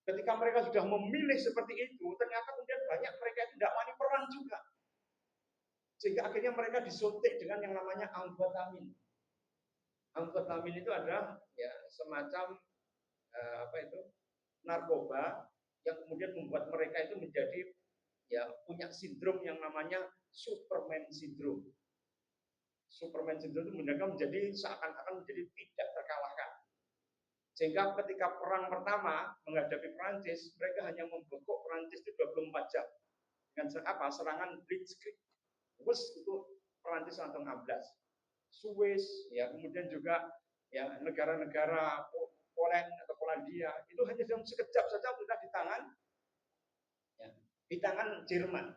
Ketika mereka sudah memilih seperti itu, ternyata kemudian banyak mereka itu tidak wani perang juga. Sehingga akhirnya mereka disuntik dengan yang namanya amfetamin. Amfetamin itu adalah ya, semacam apa itu narkoba yang kemudian membuat mereka itu menjadi ya punya sindrom yang namanya Superman syndrome. Superman syndrome itu mereka menjadi seakan-akan menjadi tidak terkalahkan. Sehingga ketika perang pertama menghadapi Perancis, mereka hanya membekuk Perancis itu 24 jam. Dengan apa? Serangan Blitzkrieg. Terus itu Perancis langsung 16. Swiss, ya kemudian juga ya negara-negara Poland atau Polandia itu hanya dalam sekejap saja sudah di tangan ya, di tangan Jerman.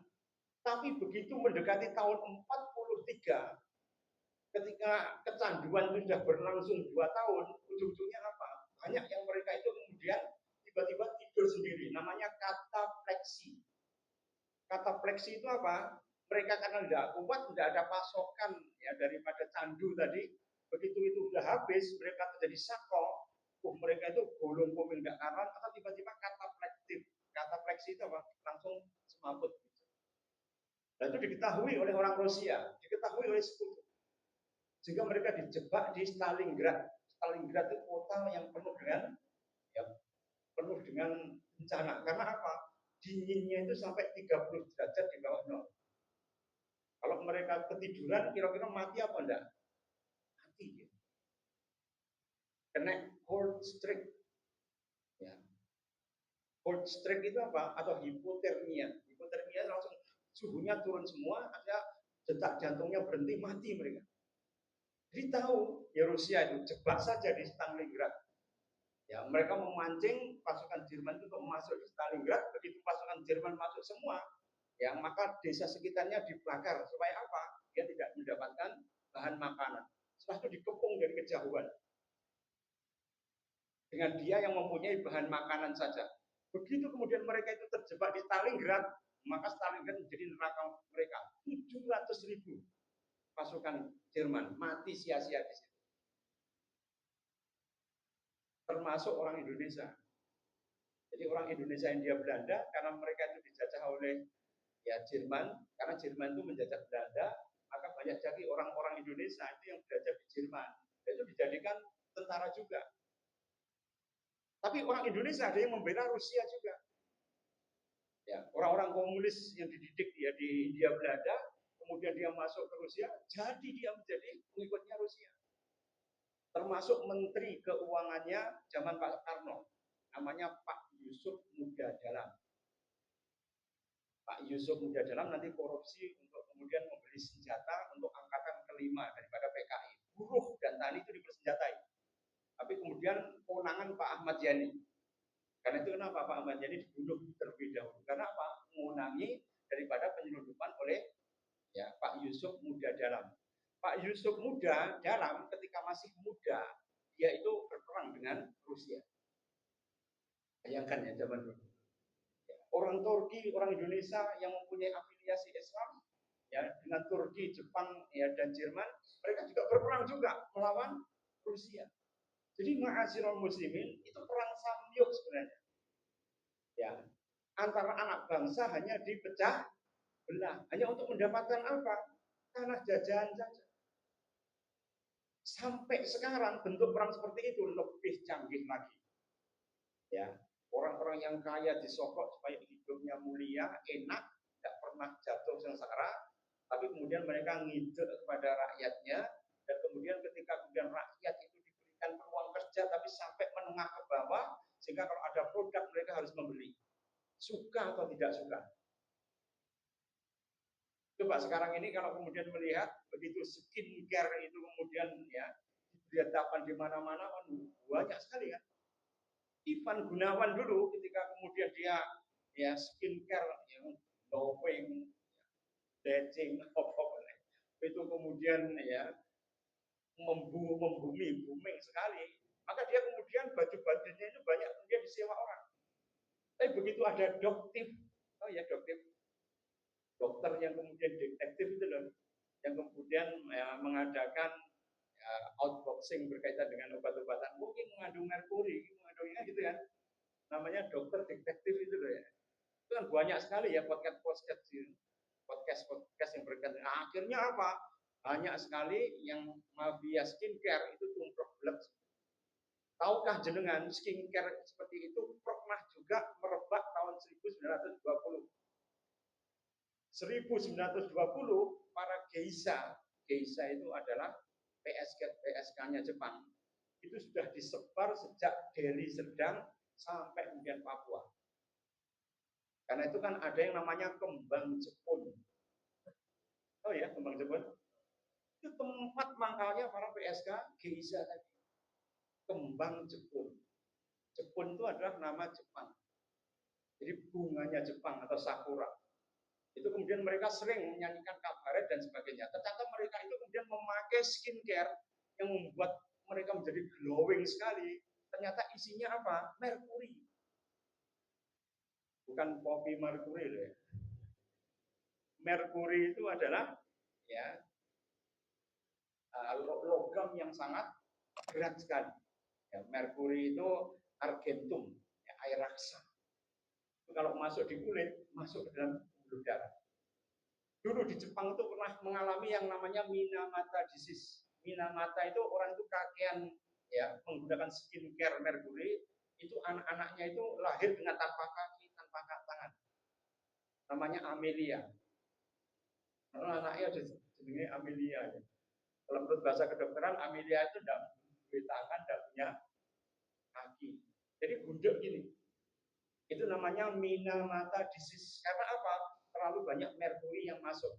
Tapi begitu mendekati tahun 43, ketika kecanduan itu sudah berlangsung 2 tahun, ujung-ujungnya apa? Banyak yang mereka itu kemudian tiba-tiba tidur sendiri, namanya katapleksi. Katapleksi itu apa? Mereka karena tidak kuat, tidak ada pasokan ya daripada candu tadi, begitu itu sudah habis, mereka terjadi sako, mereka itu bolong komil nggak karuan, atau tiba-tiba kataplektif. Katapleksi itu apa? Langsung semaput. Dan itu diketahui oleh orang Rusia, diketahui oleh sekutu. Sehingga mereka dijebak di Stalingrad. Stalingrad itu kota yang penuh dengan ya, penuh dengan bencana. Karena apa? Dinginnya itu sampai 30 derajat di bawah nol. Kalau mereka ketiduran, kira-kira mati apa enggak? Mati. Ya. Kena cold streak. Ya. Cold streak itu apa? Atau hipotermia. Hipotermia langsung suhunya turun semua, ada detak jantungnya berhenti, mati mereka. Jadi tahu ya Rusia itu jebak saja di Stalingrad. Ya, mereka memancing pasukan Jerman itu untuk masuk di Stalingrad. Begitu pasukan Jerman masuk semua, ya maka desa sekitarnya dibakar supaya apa? Dia tidak mendapatkan bahan makanan. Setelah itu dikepung dari kejauhan. Dengan dia yang mempunyai bahan makanan saja. Begitu kemudian mereka itu terjebak di Stalingrad, maka Stalingrad menjadi neraka mereka. 700.000 pasukan Jerman mati sia-sia di situ. Termasuk orang Indonesia. Jadi orang Indonesia Hindia Belanda, karena mereka itu dijajah oleh Jerman, karena Jerman itu menjajah Belanda, maka banyak jadi orang-orang Indonesia itu yang belajar di Jerman, itu dijadikan tentara juga. Tapi orang Indonesia ada yang membela Rusia juga. Ya, orang-orang komunis yang dididik dia di Hindia Belanda, kemudian dia masuk ke Rusia, jadi dia menjadi pengikutnya Rusia. Termasuk Menteri Keuangannya zaman Pak Karno, namanya Pak Yusuf Muda Dalam. Pak Yusuf Muda Dalam nanti korupsi untuk kemudian membeli senjata untuk angkatan kelima daripada PKI. Buruh dan tani itu dipersenjatai. Tapi kemudian kewenangan Pak Ahmad Yani. Karena itu kenapa Pak Ahmad Yani dibunuh terlebih dahulu? Karena apa? Mengurangi daripada penyelundupan oleh Pak Yusuf Muda Dalam. Pak Yusuf Muda Dalam ketika masih muda, dia itu berperang dengan Rusia. Bayangkan ya zaman dulu. Orang Turki, orang Indonesia yang mempunyai afiliasi Islam, ya dengan Turki, Jepang, dan Jerman, mereka juga berperang juga melawan Rusia. Jadi ma'asyiral muslimin itu perang samyuq sebenarnya. Ya, antara anak bangsa hanya dipecah belah, hanya untuk mendapatkan apa? Tanah jajahan saja. Sampai sekarang bentuk perang seperti itu lebih canggih lagi. Ya, orang-orang yang kaya disokok supaya hidupnya mulia, enak, tidak pernah jatuh sengsara, tapi kemudian mereka ngide kepada rakyatnya, dan kemudian ketika kemudian rakyat itu diberikan peluang kerja, tapi sampai menengah ke bawah, sehingga kalau ada produk mereka harus membeli, suka atau tidak suka. Coba sekarang ini kalau kemudian melihat begitu skincare itu kemudian diberitakan di mana-mana, banyak sekali kan. Ivan Gunawan dulu ketika kemudian dia skincare glowing, bleaching, itu kemudian booming sekali, maka dia kemudian baju-bajunya itu banyak kemudian disewa orang. Tapi begitu ada dokter yang kemudian detektif itu loh, yang kemudian mengadakan outboxing berkaitan dengan obat-obatan, mungkin mengandung merkuri, mengandungnya gitu kan, namanya dokter detektif itu loh ya. Itu kan banyak sekali ya podcast yang berkaitan. Nah, akhirnya apa? Banyak sekali yang mafia skincare itu tumplek. Tahukah jenengan skincare seperti itu pernah juga merebak tahun 1920. 1920 para geisha itu adalah PSK-nya Jepang, itu sudah disebar sejak Delhi Serdang sampai kemudian Papua. Karena itu kan ada yang namanya kembang Jepun. Oh ya, kembang Jepun. Itu tempat mangkalnya para PSK geisha tadi. Kembang Jepun. Jepun itu adalah nama Jepang. Jadi bunganya Jepang atau sakura. Itu kemudian mereka sering menyanyikan kabaret dan sebagainya. Ternyata mereka itu kemudian memakai skincare yang membuat mereka menjadi glowing sekali. Ternyata isinya apa? Merkuri. Bukan kopi merkuri loh ya. Merkuri itu adalah logam yang sangat berat sekali. Merkuri itu argentum, air raksa. Itu kalau masuk di kulit, masuk ke dalam pembuluh darah. Dulu di Jepang itu pernah mengalami yang namanya Minamata disease. Minamata itu orang itu kakean menggunakan skincare merkuri, itu anak-anaknya itu lahir dengan tanpa kaki, tanpa tangan. Namanya Amelia. Anaknya jenenge Amelia. Kalau menurut bahasa kedokteran, Amelia itu tidak punya tangan, tidak punya kaki. Jadi budak gini. Itu namanya Minamata disease. Karena apa? Terlalu banyak merkuri yang masuk.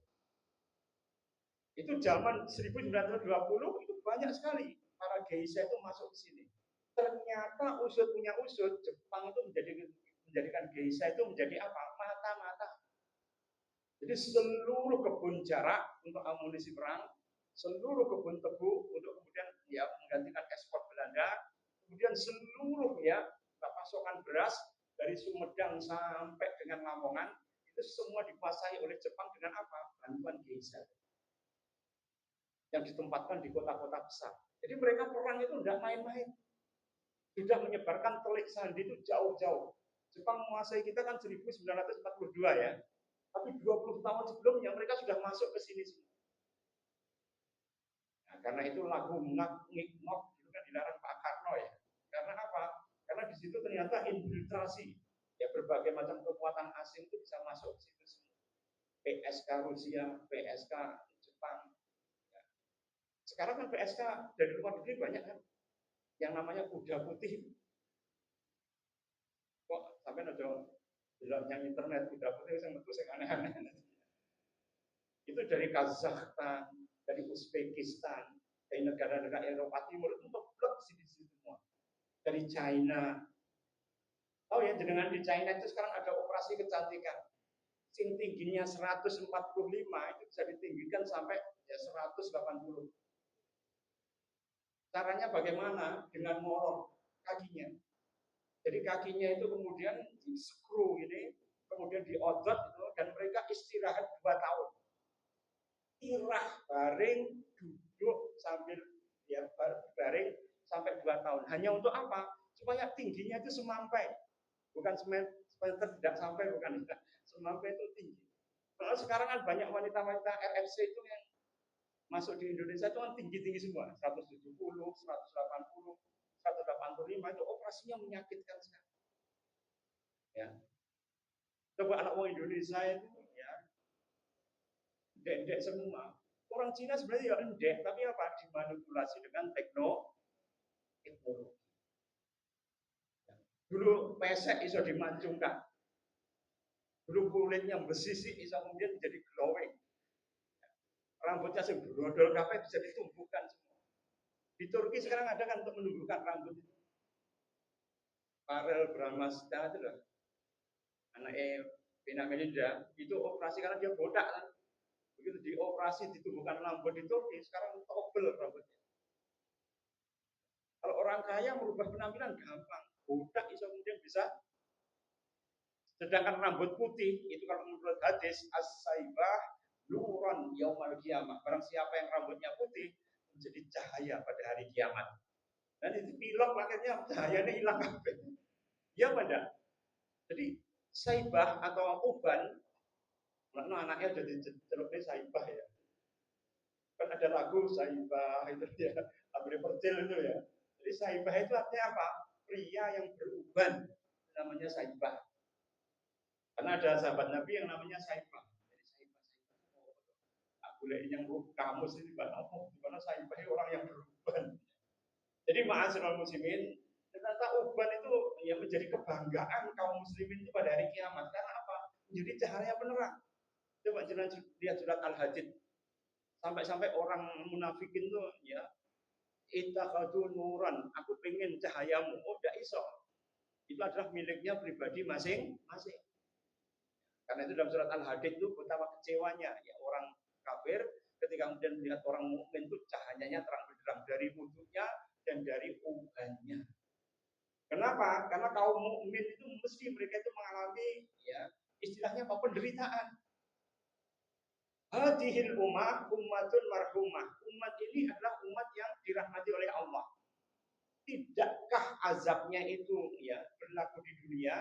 Itu zaman 1920 itu banyak sekali para geisha itu masuk ke sini. Ternyata usut punya usut, Jepang itu menjadikan geisha itu menjadi apa? Mata-mata. Jadi seluruh kebun jarak untuk amunisi perang, seluruh kebun tebu untuk kemudian ya menggantikan ekspor Belanda, kemudian seluruh ya pasokan beras dari Sumedang sampai dengan Lamongan itu semua dikuasai oleh Jepang dengan apa? Bantuan geisha yang ditempatkan di kota-kota besar. Jadi mereka perang itu tidak main-main. Sudah menyebarkan telik sandi itu jauh-jauh. Jepang menguasai kita kan 1942 ya. Tapi 20 tahun sebelumnya mereka sudah masuk ke sini semua. Nah, karena itu lagu Ngak Ngikmok itu kan dilarang Pak Karno ya. Karena apa? Karena di situ ternyata infiltrasi ya berbagai macam kekuatan asing itu bisa masuk ke situ semua. PSK Rusia, PSK Jepang. Ya. Sekarang kan PSK dari luar negeri banyak kan yang namanya kuda putih. Kok sampai nojo yang internet kuda putih yang betul yang aneh-aneh. Itu dari Kazakhstan, dari Uzbekistan, dari negara-negara Eropa Timur itu ngeblok di situ semua. Dari China. Oh ya, dengan di China itu sekarang ada operasi kecantikan. Sing tingginya 145 itu bisa ditinggikan sampai ya 180. Caranya bagaimana? Dengan molor kakinya. Jadi kakinya itu kemudian di screw ini, kemudian diodot itu, dan mereka istirahat 2 tahun. Irah, baring, duduk sambil ya baring sampai 2 tahun. Hanya untuk apa? Supaya tingginya itu semampai. Bukan semeter tidak sampai, bukan. Semampai itu tinggi. Kalau sekarang kan banyak wanita-wanita RFC itu yang masuk di Indonesia itu kan tinggi-tinggi semua. 170, 180, 185 itu operasinya menyakitkan sekali. Ya. Coba anak orang Indonesia itu ya dendek semua. Orang Cina sebenarnya ya endek, tapi apa? Dimanipulasi dengan teknologi. Dulu pesek iso dimancungkan. Dulu kulitnya besisi iso kemudian menjadi glowing. Rambutnya sing brodol kabeh bisa ditumbuhkan semua. Di Turki sekarang ada kan untuk menumbuhkan rambut itu. Farel Bramasta itu loh. Anaknya Vina Melinda itu operasi karena dia botak kan. Begitu dioperasi ditumbuhkan rambut di Turki, sekarang tobel rambutnya. Kalau orang kaya merubah penampilan gampang. Botak iso kemudian bisa. Sedangkan rambut putih itu kalau menurut hadis as-saibah nuran yaumal kiamah. Barang siapa yang rambutnya putih menjadi cahaya pada hari kiamat. Dan itu pilok akhirnya cahayanya hilang kabeh. Ya pada. Jadi saibah atau uban, mana anaknya jadi celupnya saibah ya. Kan ada lagu saibah itu ya, Abri Percil itu ya. Jadi saibah itu artinya apa? Pria yang beruban, namanya saibah. Karena ada sahabat Nabi yang namanya saibah. Jadi saibah. Aku lihat yang kamus ini apa? Dimana saibah orang yang beruban. Jadi ma'asyiral muslimin, ternyata uban itu ya menjadi kebanggaan kaum muslimin itu pada hari kiamat. Karena apa? Menjadi cahaya penerang. Coba lihat surat Al-Hadid. Sampai-sampai orang munafikin tuh ya ittakhadhu nuran, aku pengen cahayamu. Oh, tidak iso. Itu adalah miliknya pribadi masing-masing. Karena itu dalam surat Al-Hadid itu betapa kecewanya ya orang kafir ketika kemudian melihat orang mukmin itu cahayanya terang benderang dari wudhunya dan dari ubannya. Kenapa? Karena kaum mukmin itu mesti mereka itu mengalami ya istilahnya apa? Penderitaan. Hadihil ummatun marhumah. Umat ini adalah umat yang dirahmati oleh Allah. Tidakkah azabnya itu ya berlaku di dunia,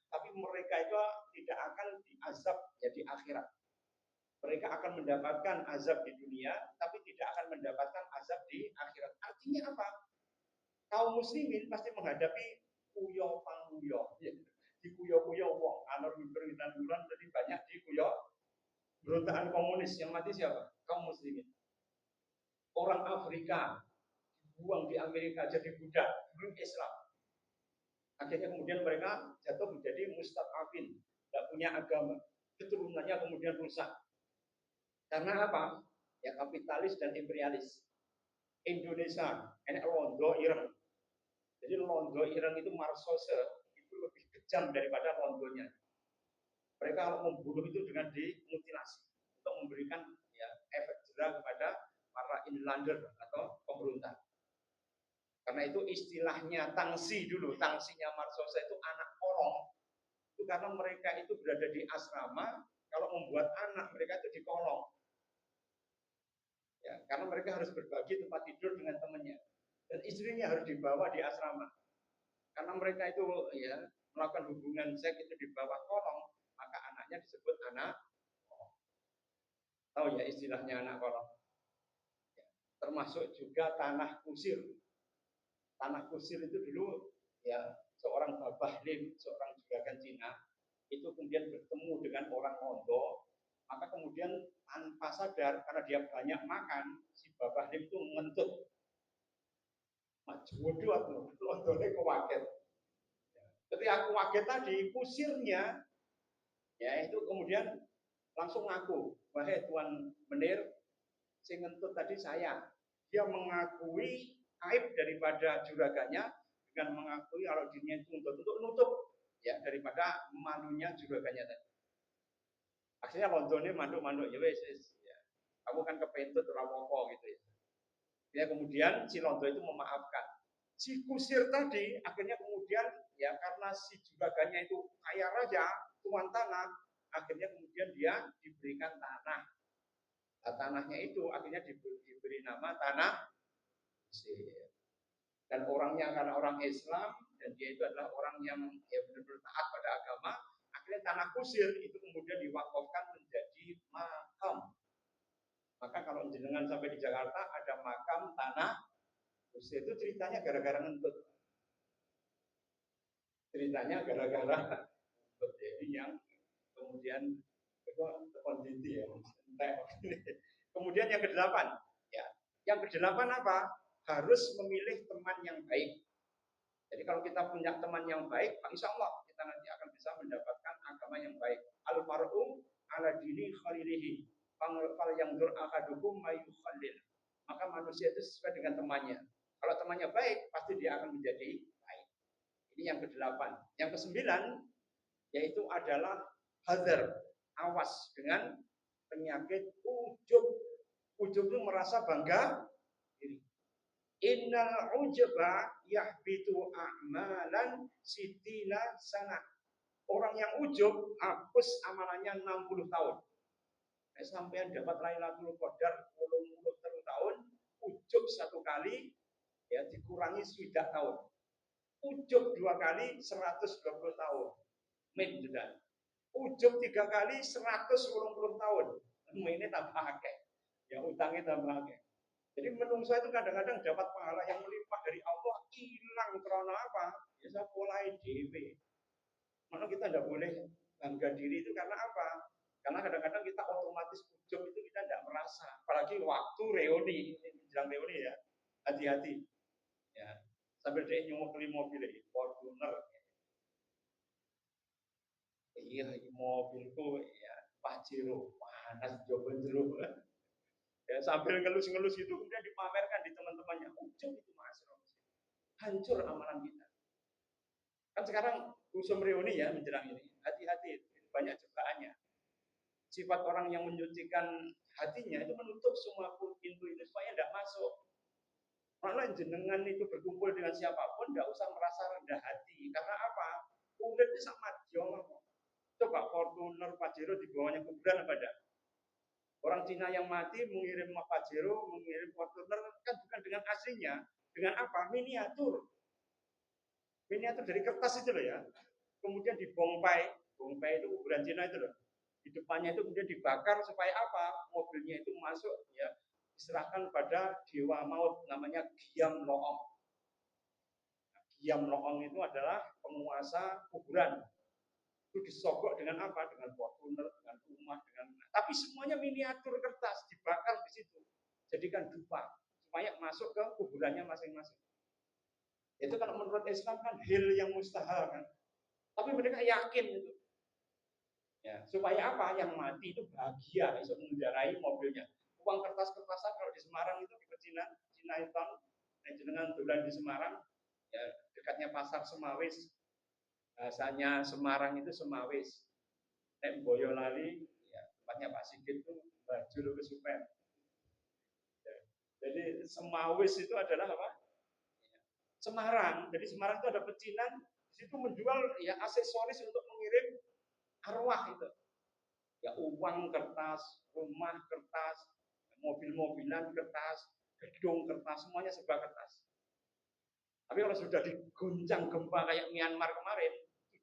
tapi mereka itu tidak akan diazab ya di akhirat. Mereka akan mendapatkan azab di dunia, tapi tidak akan mendapatkan azab di akhirat. Artinya apa? Kaum muslimin pasti menghadapi kuyo pangkuyo. Ya, di kuyo-kuyo wong, anor mimpiran bulan jadi banyak di kuyo. Berontakan komunis yang mati siapa? Kaum muslimin. Orang Afrika dibuang di Amerika jadi budak, belum Islam. Akhirnya kemudian mereka jatuh menjadi mustad'afin, tidak punya agama. Keturunannya kemudian rusak. Karena apa? Ya kapitalis dan imperialis. Indonesia, enek londo ireng. Jadi londo ireng itu marsose itu lebih kejam daripada londonya. Mereka kalau membunuh itu dengan dimutilasi untuk memberikan ya, efek jerah kepada para inlander atau pemberontak. Karena itu istilahnya tangsi dulu, tangsinya Marsosa itu anak kolong. Itu karena mereka itu berada di asrama, kalau membuat anak mereka itu dikolong. Ya, karena mereka harus berbagi tempat tidur dengan temannya. Dan istrinya harus dibawa di asrama. Karena mereka itu ya melakukan hubungan seks itu di bawah kolong, maka anaknya disebut anak kolong. Tahu ya istilahnya anak kolong? Ya, termasuk juga tanah kusir. Tanah kusir itu dulu ya seorang Babah Lim, seorang juragan Cina, itu kemudian bertemu dengan orang Londo, maka kemudian tanpa sadar karena dia banyak makan, si Babah Lim itu ngentut. Bodoh aku, Londone kewaget. Ketika aku kaget tadi, kusirnya, ya itu kemudian langsung ngaku, wahai Tuan Menir, si ngentut tadi saya. Dia mengakui aib daripada juragannya dengan mengakui kalau dirinya itu untuk nutup ya daripada malunya juragannya tadi. Akhirnya Londonnya manduk-manduk ya wes, ya. Kamu kan kepentut rawopo gitu ya. Ya kemudian si Londo itu memaafkan. Si kusir tadi akhirnya kemudian ya karena si juragannya itu kaya raja, tuan tanah, akhirnya kemudian dia diberikan tanah. Nah, tanahnya itu akhirnya diberi nama tanah Mesir. Dan orangnya karena orang Islam dan dia itu adalah orang yang ya benar-benar taat pada agama, akhirnya tanah kusir itu kemudian diwakafkan menjadi makam. Maka kalau jenengan sampai di Jakarta ada makam tanah kusir, itu ceritanya gara-gara ngentut. Ceritanya gara-gara jadi yang kemudian itu kondisi ya. Kemudian yang kedelapan, ya, yang kedelapan apa? Harus memilih teman yang baik. Jadi kalau kita punya teman yang baik, insya Allah kita nanti akan bisa mendapatkan agama yang baik. Al-far'u ala dini khalilihi. Fal yang dur akadukum mayukhalil. Maka manusia itu sesuai dengan temannya. Kalau temannya baik, pasti dia akan menjadi baik. Ini yang kedelapan. Yang kesembilan, yaitu adalah hadar, awas dengan penyakit ujub. Ujub itu merasa bangga diri. Innal ujba yahbitu a'malan sitina sana. Orang yang ujub hapus amalannya 60 tahun. Sampai dapat Lailatul Qadar 80 tahun, ujub satu kali ya dikurangi 7 tahun. Ujub 2 kali 120 tahun. Min sudah. Ujub 3 kali 180 tahun. Ini tambah akeh. Ya utangnya tambah akeh. Jadi menungso itu kadang-kadang dapat pahala yang melimpah dari Allah hilang karena apa? Ya saya mulai dewe. Mana kita tidak boleh bangga diri itu karena apa? Karena kadang-kadang kita otomatis ujub itu kita tidak merasa. Apalagi waktu reuni, menjelang reuni ya, hati-hati. Ya, sambil dia nyumuk mobil ini, Fortuner. Iya, mobilku ya Pajero, panas joben jero. Ya, sambil ngelus-ngelus itu kemudian dipamerkan di teman-temannya. Ujub itu Mas. Hancur amalan kita. Kan sekarang musim reuni ya menjelang ini. Hati-hati, banyak jebakannya. Sifat orang yang menyucikan hatinya itu menutup semua pintu itu supaya tidak masuk. Malah jenengan itu berkumpul dengan siapapun tidak usah merasa rendah hati. Karena apa? Urip itu sama jauh. Coba Fortuner Pajero di bawahnya kuburan apa ada? Orang Cina yang mati mengirim Pajero, mengirim Fortuner kan bukan dengan aslinya, dengan apa? Miniatur. Miniatur dari kertas itu loh ya. Kemudian dibongpai, bongpai itu kuburan Cina itu loh. Di depannya itu kemudian dibakar supaya apa? Mobilnya itu masuk ya, diserahkan pada dewa maut namanya Giam Loong. Giam Loong itu adalah penguasa kuburan. Itu disogok dengan apa? Dengan Fortuner, dengan rumah, dengan tapi semuanya miniatur kertas dibakar di situ. Jadikan dupa supaya masuk ke kuburannya masing-masing. Itu kalau menurut Islam kan hil yang mustahil kan. Tapi mereka yakin itu. Ya, supaya apa? Yang mati itu bahagia bisa mengendarai mobilnya. Uang kertas-kertasan kalau di Semarang itu di pecinan, Cinaiton, dengan dolan di Semarang, ya dekatnya pasar Semawis. Bahasanya Semarang itu Semawis. Nek Boyolali, ya tempatnya Pak Sigit itu baju ke Super. Ya. Jadi Semawis itu adalah apa? Semarang. Jadi Semarang itu ada pecinan, di situ menjual ya aksesoris untuk mengirim arwah itu. Ya uang kertas, rumah kertas, mobil-mobilan kertas, gedung kertas, semuanya serba kertas. Tapi kalau sudah diguncang gempa kayak Myanmar kemarin,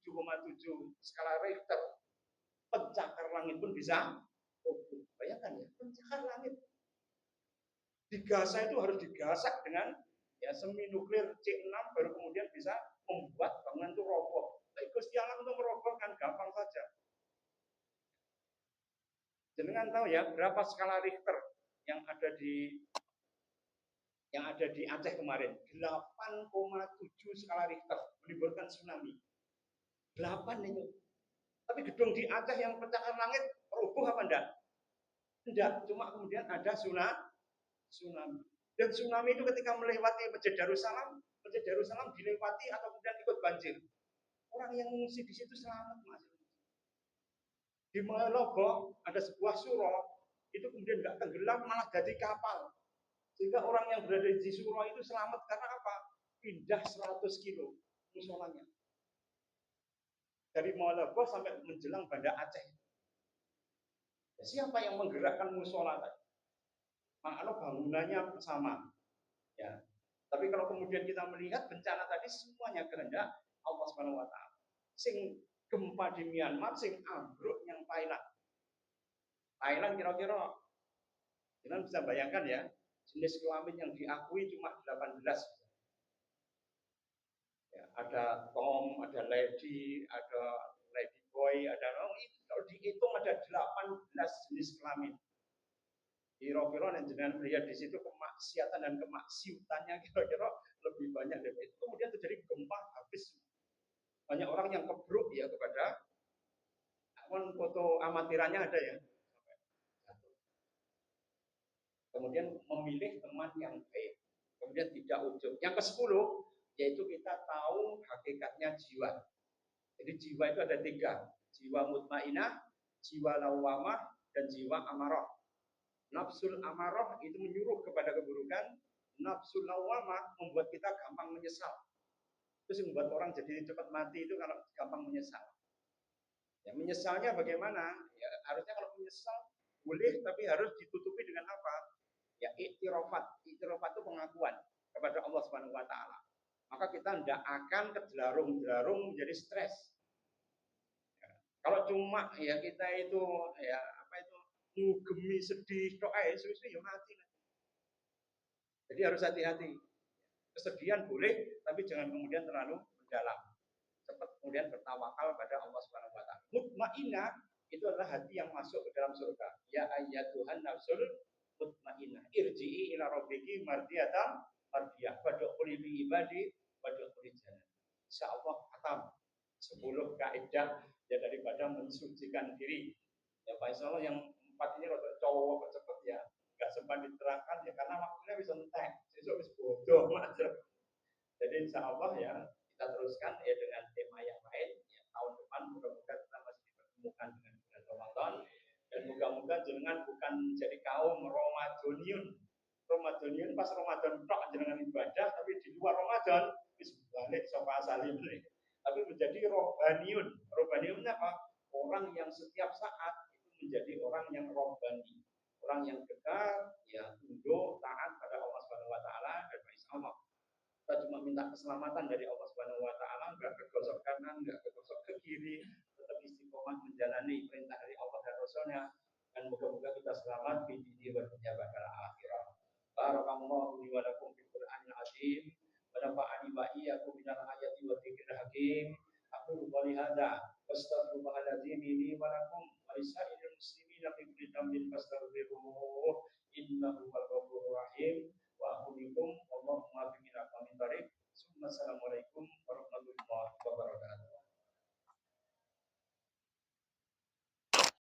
7,7 skala Richter, pencakar langit pun bisa. Bayangkan ya, pencakar langit. Digasak itu harus digasak dengan ya semi nuklir C6 baru kemudian bisa membuat bangunan itu roboh. Tapi Gusti Allah untuk merobohkan gampang saja. Jenengan tahu ya berapa skala Richter yang ada di Aceh kemarin? 8,7 skala Richter menimbulkan tsunami. 8 itu. Tapi gedung di Aceh yang pencakar langit roboh apa enggak? Enggak, cuma kemudian ada tsunami. Dan tsunami itu ketika melewati Masjid Darussalam dilewati atau kemudian ikut banjir. Orang yang mengungsi di situ selamat, Mas. Di Lombok ada sebuah surau, itu kemudian nggak tenggelam malah jadi kapal. Sehingga orang yang berada di surau itu selamat karena apa? Pindah 100 kilo musolanya. Dari Lombok sampai menjelang Banda Aceh. Siapa yang menggerakkan musola tadi? Makanya bangunannya sama. Ya. Tapi kalau kemudian kita melihat bencana tadi semuanya kehendak Allah Subhanahu wa taala. Sing gempa di Myanmar, sing ambruk yang Thailand. Thailand kira-kira kita bisa bayangkan ya, jenis kelamin yang diakui cuma 18. Ya, ada Tom, ada Lady, ada Lady Boy, ada kalau dihitung ada 18 jenis kelamin. Kira-kira yang jenengan melihat di situ kemaksiatan dan kemaksiutannya kira-kira lebih banyak dari itu. Kemudian terjadi gempa habis. Banyak orang yang kebruk ya kepada foto amatirannya ada ya. Kemudian memilih teman yang baik. Kemudian tidak ujub. Yang ke-10 yaitu kita tahu hakikatnya jiwa. Jadi jiwa itu ada 3. Jiwa mutmainah, jiwa lawamah, dan jiwa amarah. Nafsul amarah itu menyuruh kepada keburukan, nafsul lawamah membuat kita gampang menyesal. Terus membuat orang jadi cepat mati itu kalau gampang menyesal. Ya, menyesalnya bagaimana? Ya, harusnya kalau menyesal boleh, tapi harus ditutupi dengan apa? Ya, iktirafat. Iktirafat itu pengakuan kepada Allah Subhanahu wa taala. Maka kita tidak akan kejelarung-jelarung menjadi stres. Ya. Kalau cuma ya kita itu ya apa itu ngugemi sedih doa Yesus ya mati. Jadi harus hati-hati. Kesedihan boleh, tapi jangan kemudian terlalu mendalam. Cepat kemudian bertawakal pada Allah Subhanahu wa taala. Mutmainah itu adalah hati yang masuk ke dalam surga. Ya ayyatuhan nafsul mutmainah. Irji'i ila rabbiki mardiyatan mardiyah. Fadkhuli fi ibadi wadkhuli jannah. Insyaallah khatam 10 kaidah ya daripada mensucikan diri. Ya Pak Insyaallah yang 4 ini rada cowok cepet ya. Enggak sempat diterangkan ya karena waktunya bisa entek. Sesuk wis bodoh macam. Jadi insyaallah ya kita teruskan ya dengan tema yang lain ya, tahun depan mudah-mudahan kita masih dipertemukan dengan bulan Ramadan dan moga-moga jenengan bukan menjadi kaum Ramadhaniun. Ramadhaniun pas Ramadan tok jenengan ibadah tapi di luar Ramadan wis balik sapa asale tapi menjadi robbaniun. Robbaniun apa? Orang yang setiap saat itu menjadi orang yang robbani. Orang yang dekat, ya tunduk, taat pada Allah Subhanahu wa taala dan insyaallah kita cuma minta keselamatan dari Allah Subhanahu wa taala, enggak ke gosok kanan, enggak ke gosok ke kiri, tetap istiqomah menjalani perintah dari Allah dan Rasulnya dan moga-moga kita selamat di dunia dan dunia bakal akhirat. Barakallahu li wa lakum fil Qur'anil azim wa nafa'ani wa iyyakum minal ayati wa dzikril hakim. Aku qouli hadza wastaghfirullahal azim li wa lakum wa